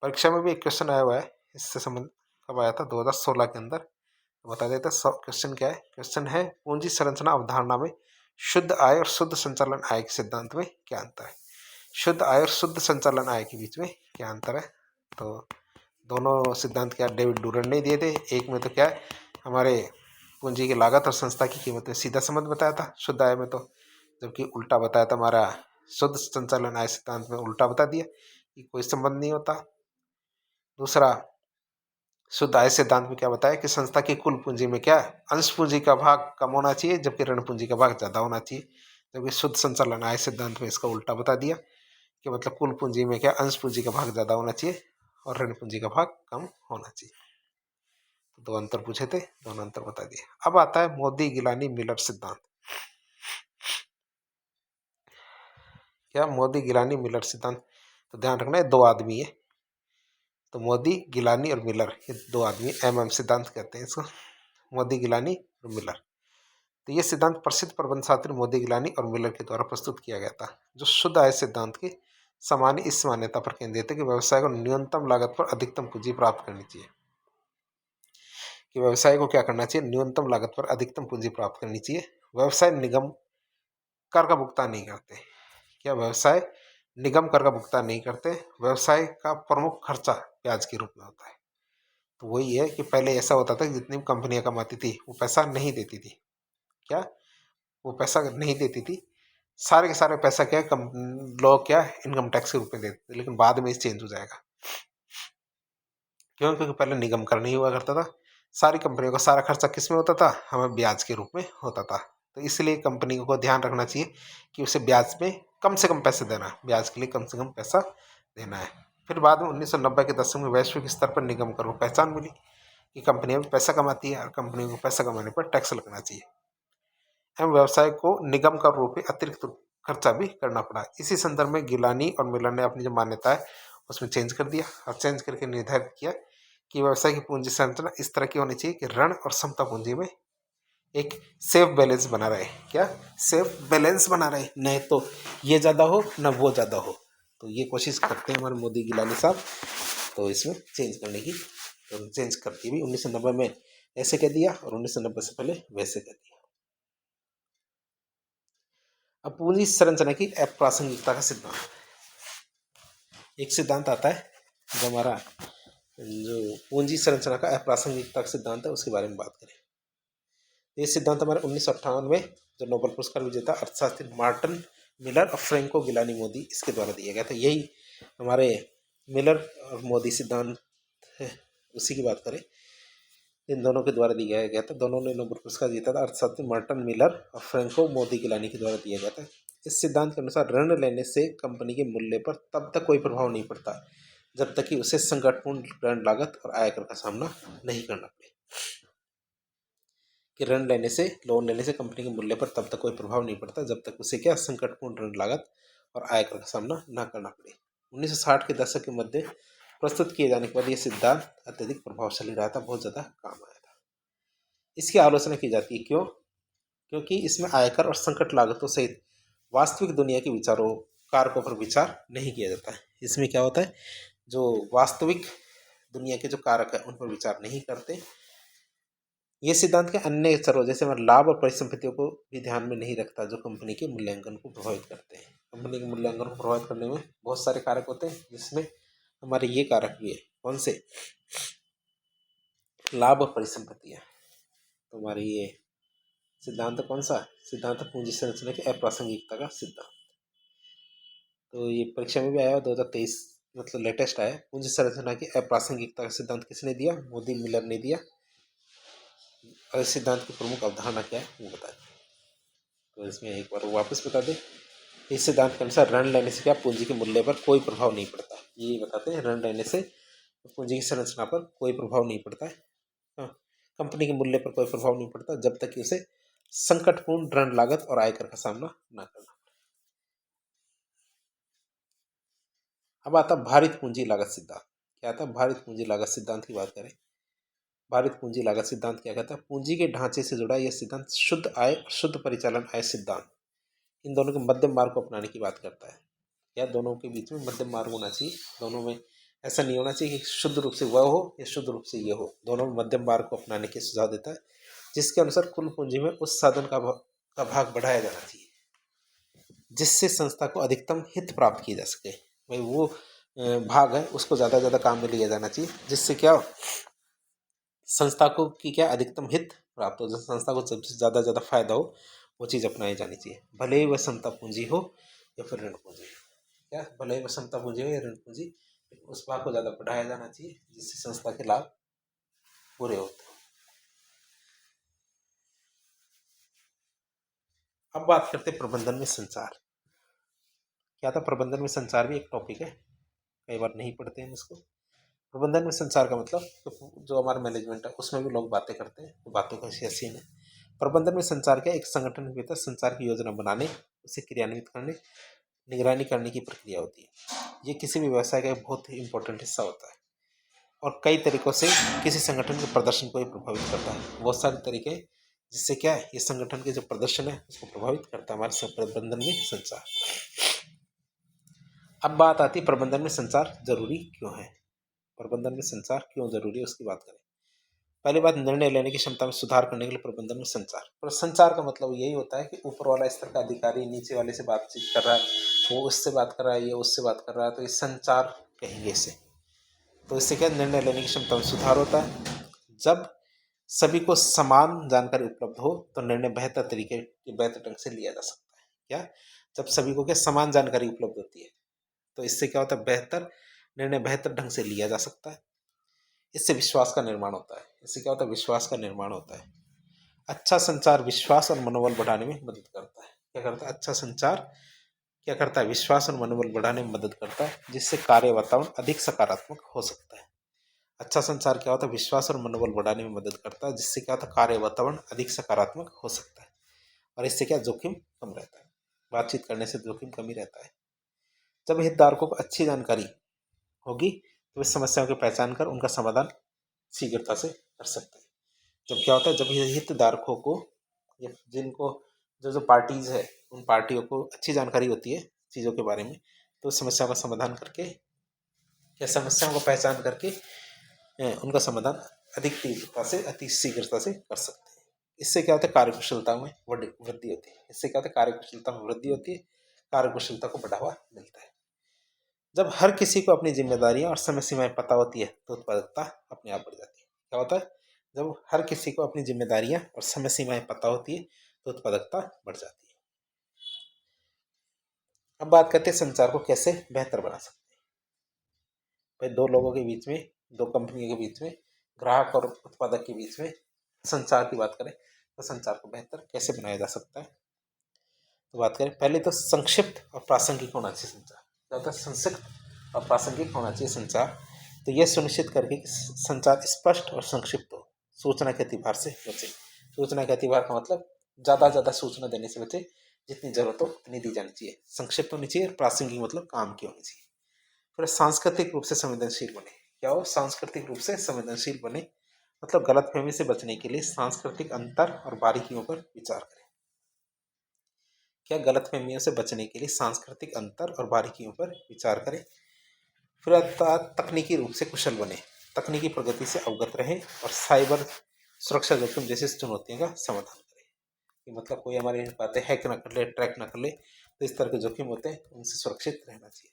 A: परीक्षा में भी एक क्वेश्चन आया हुआ है इससे संबंध, कब आया था, 2016 के अंदर। बता देते क्वेश्चन क्या है। क्वेश्चन है पूंजी संरचना अवधारणा में शुद्ध आय और शुद्ध संचालन आय के सिद्धांत में क्या अंतर है। शुद्ध आय और शुद्ध संचालन आय के बीच में क्या अंतर है। तो दोनों सिद्धांत क्या डेविड डूरन ने दिए थे। एक में तो क्या है हमारे पूंजी की लागत और संस्था की कीमत में सीधा संबंध बताया था शुद्ध आय में, तो जबकि उल्टा बताया था हमारा शुद्ध संचालन आय सिद्धांत में, उल्टा बता दिया कि कोई संबंध नहीं होता। दूसरा, शुद्ध आय सिद्धांत में क्या बताया कि संस्था की कुल पूंजी में क्या अंश पूंजी का भाग कम होना चाहिए जबकि ऋण पूंजी का भाग ज्यादा होना चाहिए। जबकि शुद्ध संचालन आय सिद्धांत में इसका उल्टा बता दिया कि मतलब कुल पूंजी में क्या अंश पूंजी का भाग ज्यादा होना चाहिए और ऋण पूंजी का भाग कम होना चाहिए। तो दो अंतर पूछे थे, दोनों अंतर बता दिए। अब आता है मोदी गिलानी मिलर सिद्धांत। क्या, मोदी गिलानी मिलर सिद्धांत। तो ध्यान रखना है दो आदमी है, तो मोदी गिलानी और मिलर ये दो आदमी, MM सिद्धांत कहते हैं इसको, मोदी गिलानी और मिलर। तो ये सिद्धांत प्रसिद्ध प्रबंध शास्त्री मोदी गिलानी और मिलर के द्वारा प्रस्तुत किया गया था, जो शुद्ध आय सिद्धांत के सामान्य इस मान्यता पर केंद्रित है कि व्यवसाय को न्यूनतम लागत पर अधिकतम पूंजी प्राप्त करनी चाहिए। कि व्यवसाय को क्या करना चाहिए, न्यूनतम लागत पर अधिकतम पूंजी प्राप्त करनी चाहिए। व्यवसाय निगम कर का भुगतान नहीं करते। क्या, व्यवसाय निगम कर का भुगतान नहीं करते। व्यवसाय का प्रमुख खर्चा ब्याज के रूप में होता है। तो वही है कि पहले ऐसा होता था कि जितनी भी कंपनियां कमाती थी वो पैसा नहीं देती थी। क्या, वो पैसा नहीं देती थी, सारे के सारे पैसा क्या लोग क्या इनकम टैक्स के रूप में देते थे। लेकिन बाद में चेंज हो जाएगा। क्यों, क्योंकि पहले निगम कर नहीं हुआ करता था, सारी कंपनियों का सारा खर्चा किस में होता था, हमें ब्याज के रूप में होता था। तो इसलिए कंपनी को ध्यान रखना चाहिए कि उसे ब्याज में कम से कम पैसे देना है, ब्याज के लिए कम से कम पैसा देना है। फिर बाद में 1990 के दशक में वैश्विक स्तर पर निगम कर को पहचान मिली कि कंपनियां भी पैसा कमाती है और कंपनियों को पैसा कमाने पर टैक्स लगना चाहिए। एवं व्यवसाय को निगम कर रूप में अतिरिक्त खर्चा भी करना पड़ा। इसी संदर्भ में गिलानी और मिलर ने अपनी जो मान्यता है उसमें चेंज कर दिया और चेंज करके निर्धारित किया कि व्यवसाय की पूंजी संरचना इस तरह की होनी चाहिए कि ऋण और समता पूंजी में एक सेफ बैलेंस बना रहे। क्या, सेफ बैलेंस बना रहे, नहीं तो ये ज़्यादा हो न वो ज़्यादा हो। तो ये कोशिश करते हैं हमारे मोदी गिलानी साहब, तो इसमें चेंज करने की, तो चेंज करके भी 1990 में ऐसे कह दिया और 1990 से पहले वैसे कह दिया। अब पूंजी संरचना की अप्रासंगिकता का सिद्धांत, एक सिद्धांत आता है जो हमारा जो पूंजी संरचना का अप्रासंगिकता का सिद्धांत है, उसके बारे में बात करें। ये सिद्धांत हमारे 1958 में जो नोबेल पुरस्कार विजेता अर्थशास्त्री मार्टिन मिलर और फ्रैंको गिलानी मोदी इसके द्वारा दिया गया था। यही हमारे मिलर और मोदी सिद्धांत है, उसी की बात करें। इन दोनों के द्वारा दिया गया था। दोनों ने नोबेल पुरस्कार जीता था। अर्थशास्त्री मार्टिन मिलर और फ्रैंको मोदी गिलानी के द्वारा दिया गया था। इस सिद्धांत के अनुसार ऋण लेने से कंपनी के मूल्य पर तब तक कोई प्रभाव नहीं पड़ता जब तक कि उसे संकटपूर्ण ऋण लागत और आयकर का सामना नहीं करना पड़े। कि ऋण लेने से लोन लेने से कंपनी के मूल्य पर तब तक कोई प्रभाव नहीं पड़ता जब तक उसे क्या संकटपूर्ण ऋण लागत और आयकर का सामना न करना पड़े। 1960 के दशक के मध्य प्रस्तुत किए जाने के बाद यह सिद्धांत अत्यधिक प्रभावशाली रहा था, बहुत ज़्यादा काम आया था। इसकी आलोचना की जाती है, क्यों? क्योंकि इसमें आयकर और संकट लागतों सहित वास्तविक दुनिया के विचारों कारकों पर विचार नहीं किया जाता है। इसमें क्या होता है, जो वास्तविक दुनिया के जो कारक है उन पर विचार नहीं करते। ये सिद्धांत के अन्य स्तरों जैसे हमारे लाभ और परिसंपत्तियों को भी ध्यान में नहीं रखता, जो कंपनी के मूल्यांकन को प्रभावित करते हैं। कंपनी के मूल्यांकन को प्रभावित करने में बहुत सारे कारक होते हैं, जिसमें हमारे ये कारक भी है। कौन से? लाभ और परिसंपत्तियाँ। तो हमारे ये सिद्धांत कौन सा? सिद्धांत पूंजी संरचना की अप्रासंगिकता का सिद्धांत। तो ये परीक्षा में भी आया 2023, मतलब लेटेस्ट आया। पूंजी संरचना की अप्रासंगिकता का सिद्धांत किसने दिया? मोदी मिलर ने दिया। और इस सिद्धांत की प्रमुख अवधारणा क्या है वो बता दें। तो इसमें एक बार वापस बता दें। इस सिद्धांत के अनुसार ऋण लेने से क्या पूंजी के मूल्य पर कोई प्रभाव नहीं पड़ता। ये बताते हैं, ऋण लेने से पूंजी की संरचना पर कोई प्रभाव नहीं पड़ता है। हाँ, कंपनी के मूल्य पर कोई प्रभाव नहीं पड़ता जब तक कि उसे संकटपूर्ण ऋण लागत और आयकर का सामना न करना। अब आता भारित पूंजी लागत सिद्धांत। क्या आता? भारित पूंजी लागत सिद्धांत की बात करें। भारित पूंजी लागत सिद्धांत क्या कहता है? पूंजी के ढांचे से जुड़ा यह सिद्धांत शुद्ध आय और शुद्ध परिचालन आय सिद्धांत, इन दोनों के मध्यम मार्ग को अपनाने की बात करता है। या दोनों के बीच में मध्यम मार्ग होना चाहिए। दोनों में ऐसा नहीं होना चाहिए कि शुद्ध रूप से वह हो या शुद्ध रूप से ये हो। दोनों में मध्यम मार्ग को अपनाने के सुझाव देता है, जिसके अनुसार कुल पूंजी में उस साधन का भाग बढ़ाया जाना चाहिए जिससे संस्था को अधिकतम हित प्राप्त किया जा सके। भाई वो भाग है उसको ज़्यादा ज़्यादा काम में लिया जाना चाहिए, जिससे क्या हो, संस्था को की क्या अधिकतम हित प्राप्त हो, संस्था को सबसे ज़्यादा ज़्यादा फायदा हो, वो चीज़ अपनाई जानी चाहिए। भले ही वह समता पूंजी हो या फिर ऋण पूंजी। क्या? भले ही वह समता पूंजी हो या ऋण पूंजी, उस भाग को ज़्यादा बढ़ाया जाना चाहिए जिससे संस्था के लाभ पूरे होते हैं। अब बात करते हैं प्रबंधन में संचार। क्या था? प्रबंधन में संचार भी एक टॉपिक है, कई बार नहीं पढ़ते हैं इसको। प्रबंधन में संचार का मतलब तो जो हमारा मैनेजमेंट है उसमें भी लोग बातें करते हैं, तो बातों का सीन है। प्रबंधन में संचार क्या? एक संगठन के भीतर संचार की योजना बनाने, उसे क्रियान्वित करने, निगरानी करने की प्रक्रिया होती है। ये किसी भी व्यवसाय का एक बहुत ही इंपॉर्टेंट हिस्सा होता है और कई तरीकों से किसी संगठन के प्रदर्शन को भी प्रभावित करता है। बहुत सारे तरीके जिससे क्या है, ये संगठन के जो प्रदर्शन है उसको प्रभावित करता है हमारे प्रबंधन में संचार। अब बात आती है प्रबंधन में संचार जरूरी क्यों है। प्रबंधन में संचार क्यों जरूरी है उसकी बात करें। पहली बात, निर्णय लेने की क्षमता में सुधार करने के लिए प्रबंधन में संचार। पर संचार का मतलब यही होता है कि ऊपर वाला स्तर का अधिकारी नीचे वाले से बातचीत कर रहा है, वो उससे बात कर रहा है, ये उससे बात कर रहा है, तो ये संचार कहेंगे इसे। तो इससे क्या निर्णय लेने की क्षमता में सुधार होता है। जब सभी को समान जानकारी उपलब्ध हो तो निर्णय बेहतर ढंग से लिया जा सकता है। क्या? जब सभी को क्या समान जानकारी उपलब्ध होती है तो इससे क्या होता है, निर्णय बेहतर ढंग से लिया जा सकता है। इससे विश्वास का निर्माण होता है। इससे क्या होता है? विश्वास का निर्माण होता है। अच्छा संचार विश्वास और मनोबल बढ़ाने में मदद करता है। क्या करता है? अच्छा संचार क्या करता है? विश्वास और मनोबल बढ़ाने में मदद करता है, जिससे कार्य वातावरण अधिक सकारात्मक हो सकता है। अच्छा संचार क्या होता है? विश्वास और मनोबल बढ़ाने में मदद करता है, जिससे क्या होता है? कार्य वातावरण अधिक सकारात्मक हो सकता है और इससे क्या जोखिम कम रहता है। बातचीत करने से जोखिम कम ही रहता है। जब हितधारकों को अच्छी जानकारी होगी तो वे समस्याओं की पहचान कर उनका समाधान शीघ्रता से कर सकते हैं। जब क्या होता है, जब हितधारकों को जिनको जो पार्टीज है उन पार्टियों को अच्छी जानकारी होती है चीज़ों के बारे में, तो समस्या का समाधान करके या समस्याओं को पहचान करके उनका समाधान अधिक तीव्रता से अति शीघ्रता से कर सकते हैं। इससे क्या होता है, कार्यकुशलता में वृद्धि होती है। इससे क्या होता है, कार्यकुशलता में वृद्धि होती है, कार्यकुशलता को बढ़ावा मिलता है। जब हर किसी को अपनी जिम्मेदारियां और समय सीमाएं पता होती है तो उत्पादकता अपने आप बढ़ जाती है। क्या होता है, जब हर किसी को अपनी जिम्मेदारियां और समय सीमाएं पता होती है तो उत्पादकता बढ़ जाती है। अब बात करते हैं संचार को कैसे बेहतर बना सकते हैं। भाई, दो लोगों के बीच में, दो कंपनियों के बीच में, ग्राहक और उत्पादक के बीच में संचार की बात करें तो संचार को बेहतर कैसे बनाया जा सकता है। तो बात करें, पहले तो संक्षिप्त और प्रासंगिक होना चाहिए संचार। क्या होता है, संक्षिप्त और प्रासंगिक होना चाहिए संचार। तो यह सुनिश्चित करके कि संचार स्पष्ट और संक्षिप्त हो, सूचना के अतिभार से बचे। सूचना के अतिभार का मतलब ज़्यादा सूचना देने से बचे, जितनी जरूरत हो उतनी दी जानी चाहिए, संक्षिप्त होनी चाहिए, प्रासंगिक मतलब काम की होनी चाहिए। फिर सांस्कृतिक रूप से संवेदनशील बने। क्या हो, सांस्कृतिक रूप से संवेदनशील बने मतलब गलतफहमी से बचने के लिए सांस्कृतिक अंतर और बारीकियों पर विचार करें। क्या, गलतफहमियों से बचने के लिए सांस्कृतिक अंतर और बारीकियों पर विचार करें। फिर तकनीकी रूप से कुशल बने, तकनीकी प्रगति से अवगत रहें और साइबर सुरक्षा जोखिम जैसी चुनौतियों का समाधान करें। कि मतलब कोई हमारी बातें हैक ना कर ले, ट्रैक ना कर ले, तो इस तरह के जोखिम होते हैं, उनसे सुरक्षित रहना चाहिए।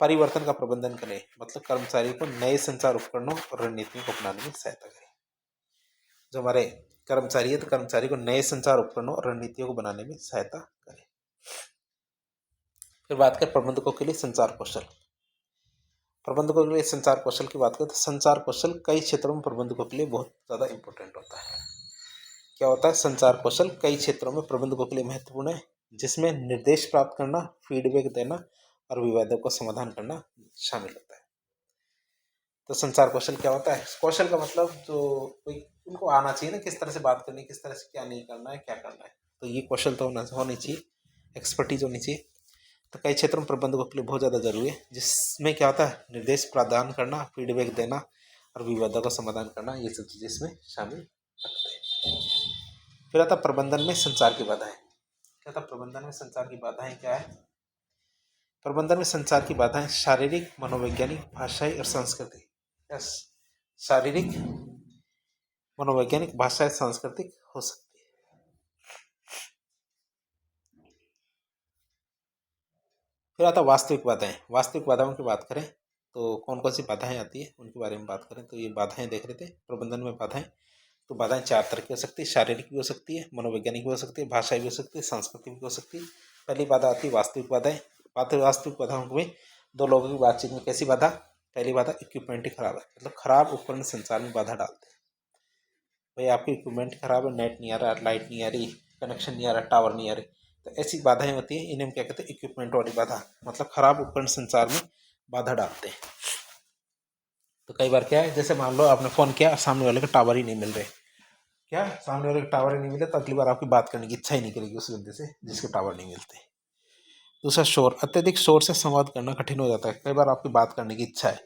A: परिवर्तन का प्रबंधन करें मतलब कर्मचारियों को नए संचार उपकरणों और रणनीतियों को अपनाने में सहायता करें। जो हमारे कर्मचारी है तो कर्मचारी को नए संचार उपकरणों और रणनीतियों को बनाने में सहायता करें। फिर बात करें प्रबंधकों के लिए संचार कौशल। प्रबंधकों के लिए संचार कौशल की बात करें तो संचार कौशल कई क्षेत्रों में प्रबंधकों के लिए बहुत ज़्यादा इंपॉर्टेंट होता है। क्या होता है, संचार कौशल कई क्षेत्रों में प्रबंधकों के लिए महत्वपूर्ण है, जिसमें निर्देश प्राप्त करना, फीडबैक देना और विवादों का समाधान करना शामिल होता है। तो संचार कौशल क्या होता है, कौशल का मतलब जो कोई उनको आना चाहिए ना, किस तरह से बात करनी, किस तरह से क्या नहीं करना है, क्या करना है, तो ये कौशल तो होनी चाहिए, एक्सपर्टीज होनी चाहिए। तो कई क्षेत्रों में प्रबंधकों के लिए बहुत ज़्यादा जरूरी है, जिसमें क्या होता है, निर्देश प्रदान करना, फीडबैक देना और विवादों का समाधान करना, ये सब चीज़ें इसमें शामिल रखते हैं। फिर आता प्रबंधन में संचार की बाधाएं। क्या था, प्रबंधन में संचार की बाधाएं क्या है। प्रबंधन में संचार की बाधाएं शारीरिक, मनोवैज्ञानिक, भाषाई और सांस्कृतिक। यस, शारीरिक, मनोवैज्ञानिक, भाषाई, सांस्कृतिक हो सकती है। फिर आता वास्तविक बाधाएं। वास्तविक बाधाओं की बात करें तो कौन कौन सी बाधाएं आती है उनके बारे में बात करें तो ये बाधाएं देख रहे थे प्रबंधन में। बाधाएं तो बाधाएं चार तरह की हो सकती है, शारीरिक भी हो सकती है, मनोवैज्ञानिक भी हो सकती है, भाषाई भी हो सकती है, सांस्कृतिक भी हो सकती है। पहली बाधा आती है वास्तविक बाधाएं। वास्तविक बाधाओं में दो लोगों की बातचीत में कैसी बाधा। पहली बाधा, इक्विपमेंट ही खराब है, मतलब खराब उपकरण संचार में बाधा डालते हैं। भाई आपकी इक्विपमेंट खराब है, नेट नहीं आ रहा, लाइट नहीं आ रही, कनेक्शन नहीं आ रहा, टावर नहीं आ रहे, तो ऐसी बाधाएं होती हैं, इन्हें हम क्या कहते हैं, इक्विपमेंट वाली बाधा, मतलब खराब उपकरण संचार में बाधा डालते हैं। तो कई बार क्या है, जैसे मान लो आपने फ़ोन किया, सामने वाले को टावर ही नहीं मिल रहे, क्या सामने वाले को टावर ही नहीं मिले तो अगली बार आपकी बात करने की इच्छा ही नहीं करेगी उस बंदे से जिसके टावर नहीं मिलते। दूसरा, शोर। अत्यधिक शोर से संवाद करना कठिन हो जाता है। कई बार आपकी बात करने की इच्छा है,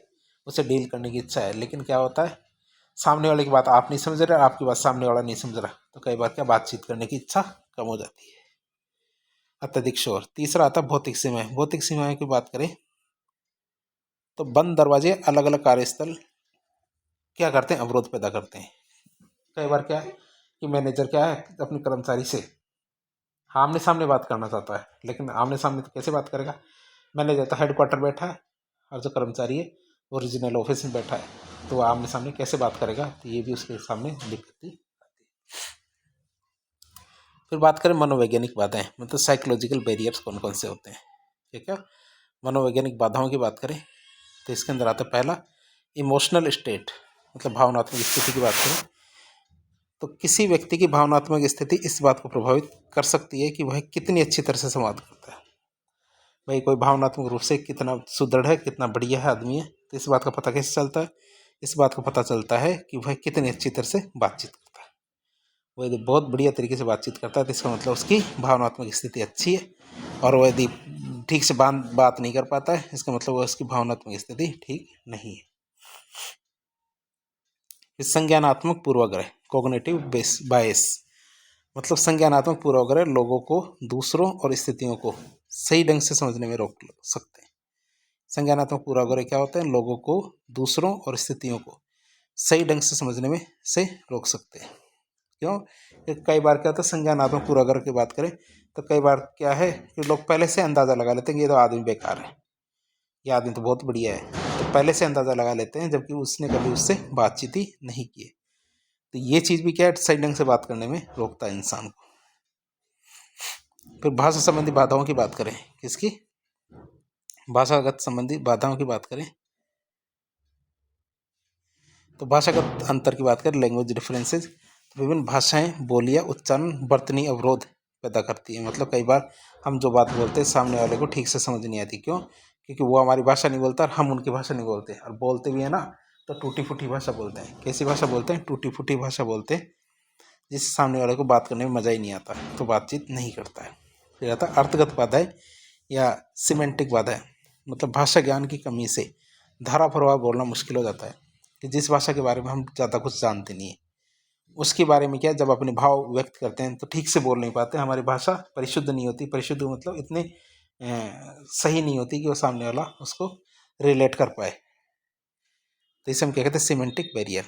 A: उसे डील करने की इच्छा है, लेकिन क्या होता है, सामने वाले की बात आप नहीं समझ रहे, आपकी बात सामने वाला नहीं समझ रहा, तो कई बार क्या, बातचीत करने की इच्छा कम हो जाती है। अत्यधिक शोर। तीसरा आता है भौतिक सीमाएं। भौतिक सीमाएं की बात करें तो बंद दरवाजे, अलग अलग कार्यस्थल क्या करते हैं, अवरोध पैदा करते हैं। कई बार क्या है कि मैनेजर क्या है, अपने कर्मचारी से आमने सामने बात करना चाहता है, लेकिन आमने सामने तो कैसे बात करेगा, मैनेजर तो हेडक्वार्टर बैठा है और जो कर्मचारी है वो रीजनल ऑफिस में बैठा है, तो वो आमने सामने कैसे बात करेगा, तो ये भी उसके सामने दिक्कत आती है। फिर बात करें मनोवैज्ञानिक बाधाएं, मतलब साइकोलॉजिकल बैरियर्स कौन कौन से होते हैं। ठीक है, मनोवैज्ञानिक बाधाओं की बात करें तो इसके अंदर आता है पहला, इमोशनल स्टेट, मतलब भावनात्मक स्थिति की बात करें तो किसी व्यक्ति की भावनात्मक स्थिति इस बात को प्रभावित कर सकती है कि वह कितनी अच्छी तरह से संवाद करता है। भाई कोई भावनात्मक रूप से कितना सुदृढ़ है, कितना बढ़िया है आदमी है, तो इस बात का पता कैसे चलता है, इस बात को पता चलता है कि वह कितनी अच्छी तरह से बातचीत करता है। वह यदि बहुत बढ़िया तरीके से बातचीत करता है तो इसका मतलब उसकी भावनात्मक स्थिति अच्छी है, और वह यदि ठीक से बात नहीं कर पाता है, इसका मतलब वह उसकी भावनात्मक स्थिति ठीक नहीं है। संज्ञानात्मक पूर्वाग्रह, कॉग्निटिव बायस, मतलब संज्ञानात्मक पूर्वाग्रह लोगों को दूसरों और स्थितियों को सही ढंग से समझने में रोक सकते हैं। संज्ञानात्मक पूर्वाग्रह क्या होते हैं, लोगों को दूसरों और स्थितियों को सही ढंग से समझने में से रोक सकते हैं। क्यों? कि कई बार क्या होता है, संज्ञानात्मक पूर्वाग्रह की बात करें तो कई बार क्या है कि लोग पहले से अंदाज़ा लगा लेते हैं कि ये तो आदमी बेकार है, ये आदमी तो बहुत बढ़िया है, तो पहले से अंदाज़ा लगा लेते हैं, जबकि उसने कभी उससे बातचीत ही नहीं की है। तो ये चीज़ भी क्या है, सही ढंग से बात करने में रोकता है इंसान को। फिर भाषा संबंधी बाधाओं की बात करें, किसकी? भाषागत संबंधी बाधाओं की बात करें तो भाषागत अंतर की बात करें, लैंग्वेज डिफरेंसेस, तो विभिन्न भाषाएं, बोलियां, उच्चारण वर्तनी अवरोध पैदा करती है। मतलब कई बार हम जो बात बोलते हैं सामने वाले को ठीक से समझ नहीं आती। क्यों? क्योंकि वो हमारी भाषा नहीं बोलता और हम उनकी भाषा नहीं बोलते, और बोलते भी है ना तो टूटी फूटी भाषा बोलते हैं। कैसी भाषा बोलते हैं? टूटी फूटी भाषा बोलते हैं, जिससे सामने वाले को बात करने में मज़ा ही नहीं आता, तो बातचीत नहीं करता है। फिर आता है अर्थगत बाधाएं या सिमेंटिक बाधाएं, मतलब भाषा ज्ञान की कमी से धारा प्रवाह बोलना मुश्किल हो जाता है, कि जिस भाषा के बारे में हम ज़्यादा कुछ जानते नहीं है उसके बारे में क्या, जब अपने भाव व्यक्त करते हैं तो ठीक से बोल नहीं पाते, हमारी भाषा परिशुद्ध नहीं होती। परिशुद्ध मतलब इतने सही नहीं होती कि वो सामने वाला उसको रिलेट कर पाए। तो इसे हम क्या कहते हैं? Semantic barrier.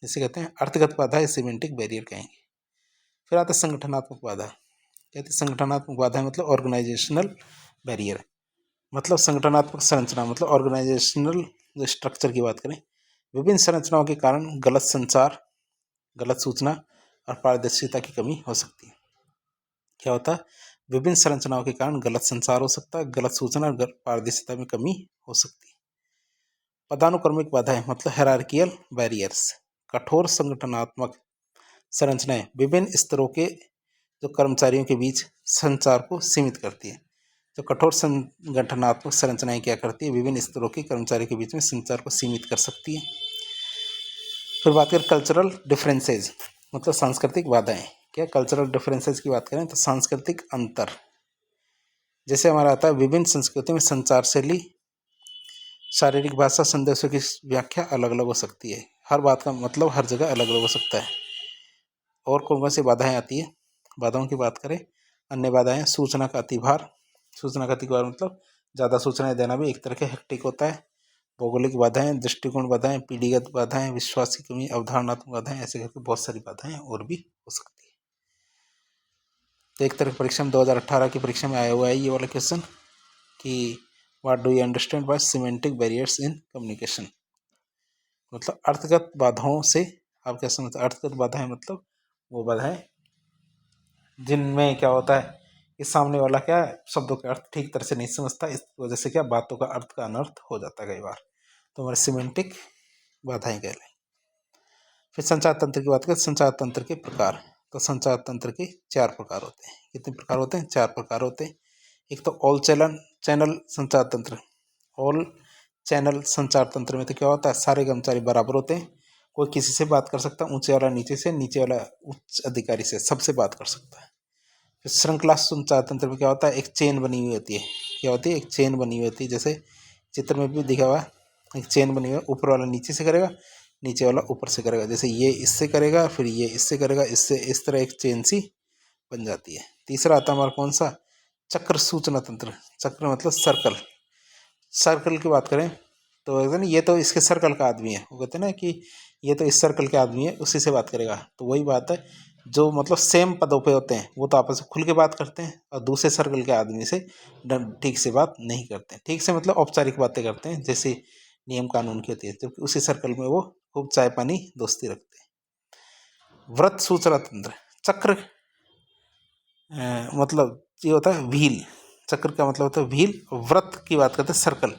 A: इसे कहते हैं अर्थगत बाधा या सिमेंटिक बैरियर कहेंगे। फिर आता है संगठनात्मक बाधा। कहते हैं संगठनात्मक बाधा मतलब ऑर्गेनाइजेशनल बैरियर, मतलब संगठनात्मक संरचना, मतलब ऑर्गेनाइजेशनल स्ट्रक्चर की बात करें, विभिन्न संरचनाओं के कारण गलत संचार, गलत सूचना और पारदर्शिता की कमी हो सकती है। क्या होता है? विभिन्न संरचनाओं के कारण गलत संचार हो सकता है, गलत सूचना और पारदर्शिता में कमी हो सकती है। पदानुक्रमिक बाधाएं मतलब हायरार्कियल बैरियर्स, कठोर संगठनात्मक संरचनाएं विभिन्न स्तरों के जो कर्मचारियों के बीच संचार को सीमित करती है। जो कठोर संगठनात्मक संरचनाएं क्या करती है? विभिन्न स्तरों के कर्मचारियों के बीच में संचार को सीमित कर सकती है। फिर बात करें कल्चरल डिफरेंसेज, मतलब सांस्कृतिक बाधाएं। क्या कल्चरल डिफरेंसेज की बात करें तो सांस्कृतिक अंतर, जैसे हमारा आता है विभिन्न संस्कृतियों में संचार शैली, शारीरिक भाषा, संदेशों की व्याख्या अलग अलग हो सकती है। हर बात का मतलब हर जगह अलग अलग हो सकता है। और कौन कौन सी बाधाएं आती है? बाधाओं की बात करें, अन्य बाधाएं सूचना का अतिभार। सूचना का अतिभार मतलब ज़्यादा सूचनाएं देना भी एक तरह के हेक्टिक होता है। भौगोलिक बाधाएं, दृष्टिकोण बाधाएं, पीढ़ीगत बाधाएं, विश्वास की कमी, अवधारणात्मक बाधाएं, ऐसे करके बहुत सारी बाधाएं और भी हो सकती है। तो एक तरह की परीक्षा में 2018 की परीक्षा में आया हुआ है ये वाला क्वेश्चन कि what do you understand by semantic barriers in communication, मतलब अर्थगत बाधाओं से आप क्या समझते हैं? अर्थगत बाधाएं मतलब वो बाधाएं जिनमें क्या होता है कि सामने वाला क्या है, शब्दों के अर्थ ठीक तरह से नहीं समझता, इस वजह से क्या बातों का अर्थ का अनर्थ हो जाता है कई बार, तो हमारे सिमेंटिक बाधाएं कहलाएं। फिर संचार तंत्र की बात करें, संचार तंत्र के प्रकार, तो संचार तंत्र के 4 प्रकार होते हैं। कितने प्रकार होते हैं? 4 प्रकार होते हैं। एक तो ऑल चैनल संचार तंत्र। ऑल चैनल संचार तंत्र में तो क्या होता है, सारे कर्मचारी बराबर होते हैं, कोई किसी से बात कर सकता है, ऊंचे वाला नीचे से, नीचे वाला उच्च अधिकारी से, सबसे बात कर सकता है। फिर श्रृंखला संचार तंत्र में क्या होता है, एक चेन बनी हुई होती है। क्या होती है? एक चेन बनी हुई होती है, जैसे चित्र में भी दिखा हुआ है, एक चेन बनी हुई है, ऊपर वाला नीचे से करेगा, नीचे वाला ऊपर से करेगा, जैसे ये इससे करेगा फिर ये इससे करेगा, इससे इस तरह एक चेन सी बन जाती है। तीसरा आता है हमारा कौन सा? चक्र सूचना तंत्र। चक्र मतलब सर्कल। सर्कल की बात करें तो कहते हैं ना ये तो इसके सर्कल का आदमी है, वो कहते हैं ना कि ये तो इस सर्कल के आदमी है, उसी से बात करेगा। तो वही बात है, जो मतलब सेम पदों पे होते हैं वो तो आपस में खुल के बात करते हैं, और दूसरे सर्कल के आदमी से ठीक से बात नहीं करते। ठीक से मतलब औपचारिक बातें करते हैं, जैसे नियम कानून की होती है, जबकि उसी सर्कल में वो खूब चाय पानी दोस्ती रखते हैं। व्रत सूचना तंत्र। चक्र मतलब ये होता है व्हील। चक्र का मतलब होता है व्हील। व्रत की बात करते हैं सर्कल।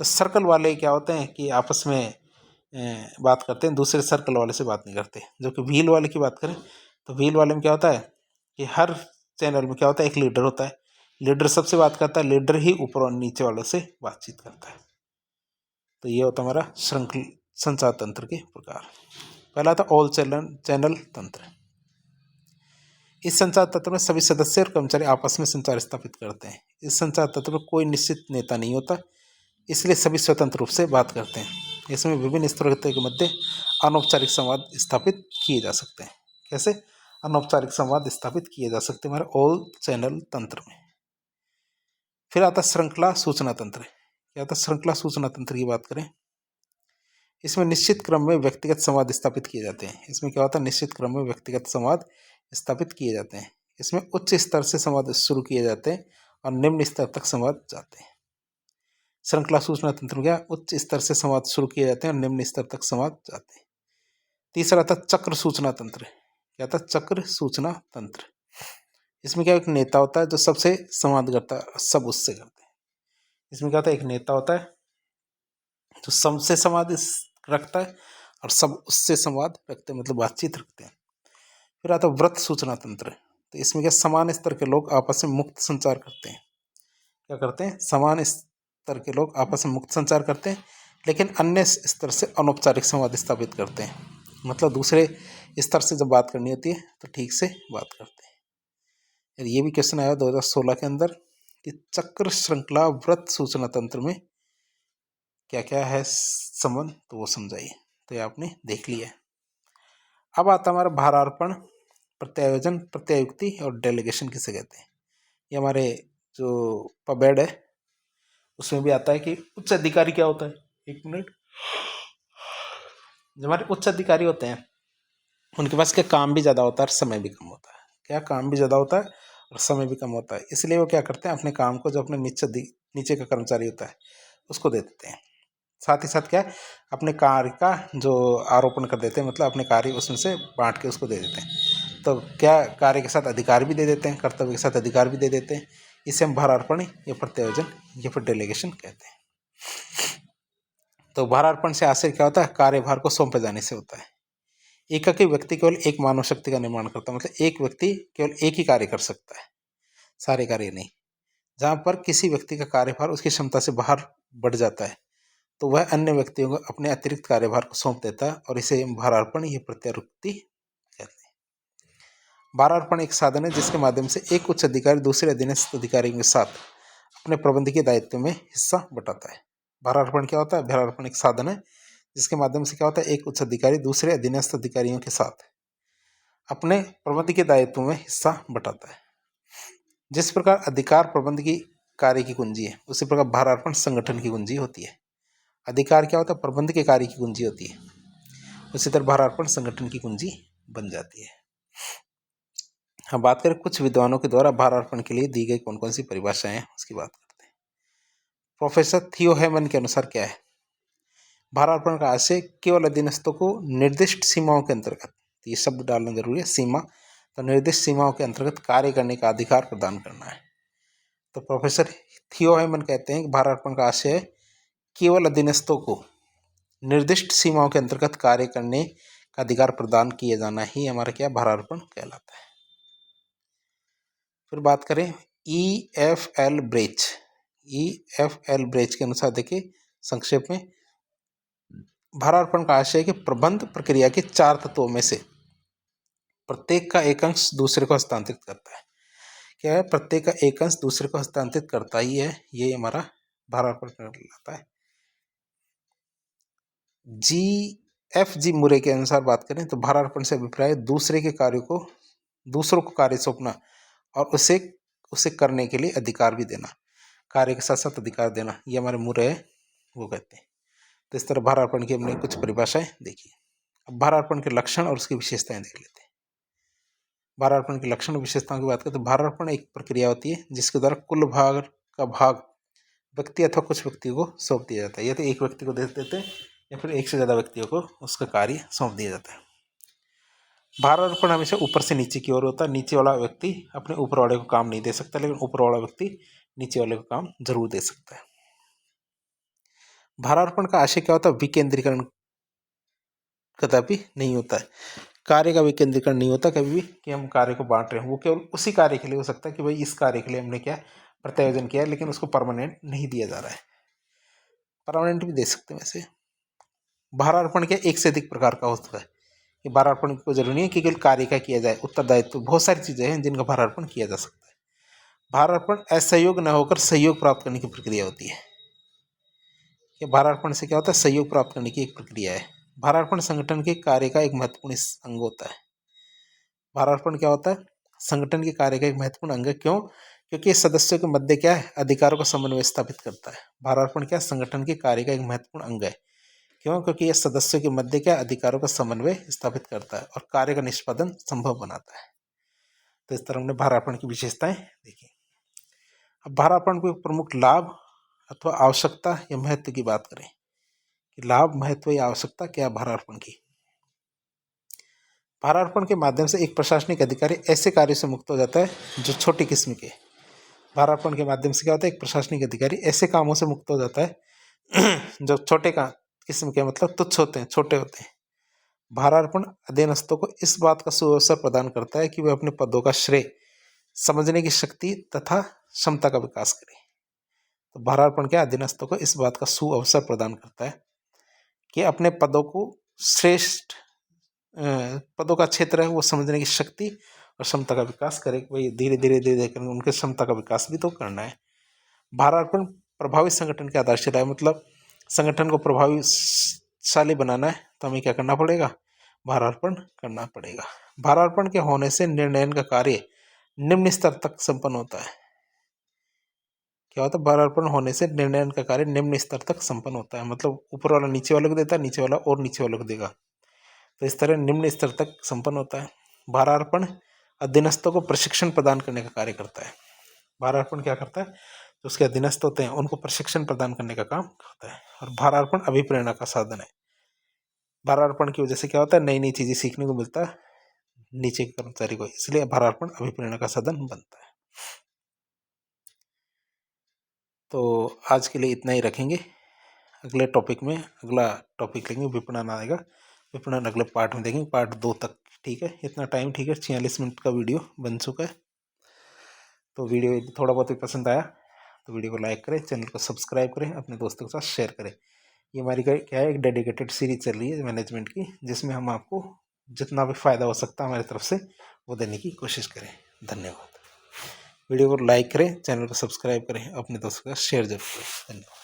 A: तो सर्कल वाले क्या होते हैं कि आपस में बात करते हैं, दूसरे सर्कल वाले से बात नहीं करते। जो कि व्हील वाले की बात करें तो व्हील वाले में क्या होता है कि हर चैनल में क्या होता है, एक लीडर होता है, लीडर सबसे बात करता है, लीडर ही ऊपर और नीचे वालों से बातचीत करता है। तो ये होता है हमारा श्रृंखल संचार तंत्र के प्रकार। पहला था ऑल चैनल तंत्र। इस संचार तंत्र में सभी सदस्य और कर्मचारी आपस में संचार स्थापित करते हैं। इस संचार तंत्र में कोई निश्चित नेता नहीं होता, इसलिए सभी स्वतंत्र रूप से बात करते हैं। इसमें विभिन्न स्तरों के मध्य अनौपचारिक संवाद स्थापित किए जा सकते हैं। कैसे अनौपचारिक संवाद स्थापित किए जा सकते हैं हमारे ऑल चैनल तंत्र में। फिर आता श्रृंखला सूचना तंत्र। क्या आता? श्रृंखला सूचना तंत्र की बात करें, इसमें निश्चित क्रम में व्यक्तिगत संवाद स्थापित किए जाते हैं। इसमें क्या होता है, निश्चित क्रम में व्यक्तिगत संवाद स्थापित किए जाते हैं। इसमें उच्च स्तर से संवाद शुरू किए जाते हैं और निम्न स्तर तक संवाद जाते हैं। श्रृंखला सूचना तंत्र में क्या, उच्च स्तर से संवाद शुरू किए जाते हैं और निम्न स्तर तक संवाद जाते हैं। तीसरा था चक्र सूचना तंत्र। क्या था, चक्र सूचना तंत्र। इसमें क्या, एक नेता होता है जो सबसे संवाद करता है, सब उससे करते हैं। इसमें क्या होता है, एक नेता होता है जो सबसे संवाद रखता है और सब उससे संवाद रखते हैं, मतलब बातचीत रखते हैं। फिर आता है व्रत सूचना तंत्र। तो इसमें क्या, समान स्तर के लोग आपस में मुक्त संचार करते हैं। क्या करते हैं, समान स्तर के लोग आपस में मुक्त संचार करते हैं, लेकिन अन्य स्तर से अनौपचारिक संवाद स्थापित करते हैं। मतलब दूसरे स्तर से जब बात करनी होती है तो ठीक से बात करते हैं। ये भी क्वेश्चन आया 2016 के अंदर कि चक्र श्रृंखला व्रत सूचना तंत्र में क्या क्या है संबंध, तो वो समझाइए। तो ये आपने देख लिया है। अब आता हमारा भारार्पण, प्रत्यायोजन, प्रत्यायुक्ति और डेलीगेशन किसे कहते हैं। ये हमारे जो पबेड है उसमें भी आता है कि उच्च अधिकारी क्या होता है। एक मिनट, जो हमारे उच्च अधिकारी होते हैं उनके पास क्या, काम भी ज़्यादा होता है और समय भी कम होता है। क्या, काम भी ज़्यादा होता है और समय भी कम होता है, इसलिए वो क्या करते हैं, अपने काम को जो अपने नीचे का कर्मचारी होता है उसको दे देते हैं। साथ ही साथ क्या, अपने कार्य का जो आरोपण कर देते हैं, मतलब अपने कार्य उसमें से बांट के उसको दे देते हैं। तो क्या, कार्य के साथ अधिकार भी दे देते हैं, कर्तव्य के साथ अधिकार भी दे देते हैं। इसे हम भारार्पण या प्रत्यायोजन या फिर डेलीगेशन कहते हैं। तो भारार्पण से आशय क्या होता है, कार्यभार को सौंपे जाने से होता है। एकाकी व्यक्ति केवल एक मानव शक्ति का निर्माण करता है, मतलब एक व्यक्ति केवल एक ही कार्य कर सकता है, सारे कार्य नहीं। जहाँ पर किसी व्यक्ति का कार्यभार उसकी क्षमता से बाहर बढ़ जाता है तो वह अन्य व्यक्तियों को अपने अतिरिक्त कार्यभार को सौंप देता है, और इसे भारार्पण या प्रत्यारोपी कहते हैं। भारार्पण एक साधन है जिसके माध्यम से एक उच्च अधिकारी दूसरे अधीनस्थ अधिकारियों के साथ अपने प्रबंधकीय दायित्व में हिस्सा बटाता है। भारार्पण क्या होता है, भारार्पण एक साधन है जिसके माध्यम से क्या होता है, एक उच्च अधिकारी दूसरे अधीनस्थ अधिकारियों के साथ अपने प्रबंधकीय दायित्व में हिस्सा बटाता है। जिस प्रकार अधिकार प्रबंध की कार्य की कुंजी है, उसी प्रकार भारार्पण संगठन की कुंजी होती है। अधिकार क्या होता है, प्रबंध के कार्य की कुंजी होती है, उसी तरह भारार्पण संगठन की कुंजी बन जाती है। हम बात करें कुछ विद्वानों के द्वारा भारार्पण के लिए दी गई कौन कौन सी परिभाषाएं हैं, उसकी बात करते हैं। प्रोफेसर थियो हेमन के अनुसार क्या है, भारार्पण का आशय केवल अधीनस्थों को निर्दिष्ट सीमाओं के अंतर्गत, ये शब्द डालना जरूरी है, सीमा, तो निर्दिष्ट सीमाओं के अंतर्गत कार्य करने का अधिकार प्रदान करना है। तो प्रोफेसर थियो हेमन कहते हैं कि भारार्पण का आशय केवल अधीनस्थों को निर्दिष्ट सीमाओं के अंतर्गत कार्य करने का अधिकार प्रदान किया जाना ही हमारा क्या, भारार्पण कहलाता है। फिर बात करें EFL ब्रेच। EFL ब्रेच के अनुसार देखिए संक्षेप में, भारार्पण का आशय है कि प्रबंध प्रक्रिया के 4 तत्वों में से प्रत्येक का एक अंश दूसरे को हस्तांतरित करता है। क्या है, प्रत्येक का एक अंश दूसरे को हस्तांतरित करता ही है, ये हमारा भारार्पण कहलाता है। GFG मुरे के अनुसार बात करें तो भारार्पण से अभिप्राय दूसरे के कार्य को, दूसरों को कार्य सौंपना और उसे करने के लिए अधिकार भी देना, कार्य के साथ साथ अधिकार देना, ये हमारे मुरे है वो कहते हैं। तो इस तरह भारार्पण की हमने कुछ परिभाषाएं देखी। अब भारार्पण के लक्षण और उसकी विशेषताएं देख लेते हैं। भारार्पण के लक्षण और विशेषताओं की बात करें तो भारार्पण एक प्रक्रिया होती है जिसके द्वारा कुल भाग का भाग व्यक्ति अथवा कुछ व्यक्तियों को सौंप दिया जाता है, या तो एक व्यक्ति को दे देते हैं या फिर एक से ज़्यादा व्यक्तियों को उसका कार्य सौंप दिया जाता है। भारार्पण हमेशा ऊपर से नीचे की ओर होता है, नीचे वाला व्यक्ति अपने ऊपर वाले को काम नहीं दे सकता, लेकिन ऊपर वाला व्यक्ति नीचे वाले को काम जरूर दे सकता है। भारार्पण का आशय क्या होता है, विकेंद्रीकरण कदापि नहीं होता है, कार्य का विकेंद्रीकरण नहीं होता कभी भी कि हम कार्य को बांट रहे हैं, वो केवल उसी कार्य के लिए हो सकता है कि भाई इस कार्य के लिए हमने क्या प्रत्यायोजन किया, लेकिन उसको परमानेंट नहीं दिया जा रहा है। परमानेंट भी दे सकते हैं वैसे। भारार्पण क्या एक से अधिक प्रकार का होता है, कि भारार्पण को जरूरी नहीं है कि केवल कार्य का किया जाए, उत्तरदायित्व बहुत सारी चीजें हैं जिनका भारार्पण किया जा सकता है। भारार्पण असहयोग न होकर सहयोग प्राप्त करने की प्रक्रिया होती है। कि भारार्पण से क्या होता है, सहयोग प्राप्त करने की एक प्रक्रिया है। भारार्पण संगठन के कार्य का एक महत्वपूर्ण अंग होता है। भारार्पण क्या होता है, संगठन के कार्य का एक महत्वपूर्ण अंग है। क्यों, क्योंकि सदस्यों के मध्य क्या है, अधिकारों का समन्वय स्थापित करता है। भारार्पण क्या संगठन के कार्य का एक महत्वपूर्ण अंग है, क्यों? क्योंकि यह सदस्यों के मध्य क्या अधिकारों का समन्वय स्थापित करता है और कार्य का निष्पादन संभव बनाता है। तो इस तरह हमने भारार्पण की विशेषताएं देखी। अब भारार्पण के प्रमुख लाभ अथवा आवश्यकता या महत्व की बात करें कि लाभ, महत्व या आवश्यकता क्या है भारार्पण की। भारार्पण के माध्यम से एक प्रशासनिक अधिकारी ऐसे कार्यों से मुक्त हो जाता है जो छोटी किस्म के। भारार्पण के माध्यम से क्या होता है, एक प्रशासनिक अधिकारी ऐसे कामों से मुक्त हो जाता है जो छोटे का किस्म के, मतलब तुच्छ होते हैं, छोटे होते हैं। भारार्पण अधीनस्थों को इस बात का सुअवसर प्रदान करता है कि वे अपने पदों का श्रेय समझने की शक्ति तथा क्षमता का विकास करें। तो भारार्पण के अधीनस्थों को इस बात का सुअवसर प्रदान करता है कि अपने पदों को श्रेष्ठ पदों का क्षेत्र है वो समझने की शक्ति और क्षमता का विकास करे। वही धीरे धीरे धीरे करके उनके क्षमता का विकास भी तो करना है। भारार्पण प्रभावी संगठन की आधारशिला है, मतलब संगठन को प्रभावशाली बनाना है तो हमें क्या करना पड़ेगा, भारार्पण करना पड़ेगा। भारार्पण के होने से निर्णयन का कार्य निम्न स्तर तक संपन्न होता है। क्या होता है, भारार्पण होने से निर्णयन का कार्य निम्न स्तर तक संपन्न होता है, मतलब ऊपर वाला नीचे वाले को देता है, नीचे वाला और नीचे वाले को देगा, तो इस तरह निम्न स्तर तक संपन्न होता है। भारार्पण अधीनस्थों को प्रशिक्षण प्रदान करने का कार्य करता है। भारार्पण क्या करता है, तो उसके अधीनस्थ होते हैं उनको प्रशिक्षण प्रदान करने का काम करता है। और भारार्पण अभिप्रेरणा का साधन है। भारार्पण की वजह से क्या होता है, नई नई चीजें सीखने को मिलता है नीचे के कर्मचारी को, इसलिए भारार्पण अभिप्रेरणा का साधन बनता है। तो आज के लिए इतना ही रखेंगे। अगले टॉपिक में अगला टॉपिक लेंगे, विपणन आएगा। विपणन अगले पार्ट में देखेंगे, पार्ट 2 तक। ठीक है, इतना टाइम ठीक है, 46 मिनट का वीडियो बन चुका है। तो वीडियो यदि थोड़ा बहुत भी पसंद आया तो वीडियो को लाइक करें, चैनल को सब्सक्राइब करें, अपने दोस्तों के साथ शेयर करें। ये हमारी क्या है, एक डेडिकेटेड सीरीज चल रही है मैनेजमेंट की, जिसमें हम आपको जितना भी फ़ायदा हो सकता है हमारी तरफ से वो देने की कोशिश करें। धन्यवाद। वीडियो को लाइक करें, चैनल को सब्सक्राइब करें, अपने दोस्तों के साथ शेयर जरूर करें। धन्यवाद।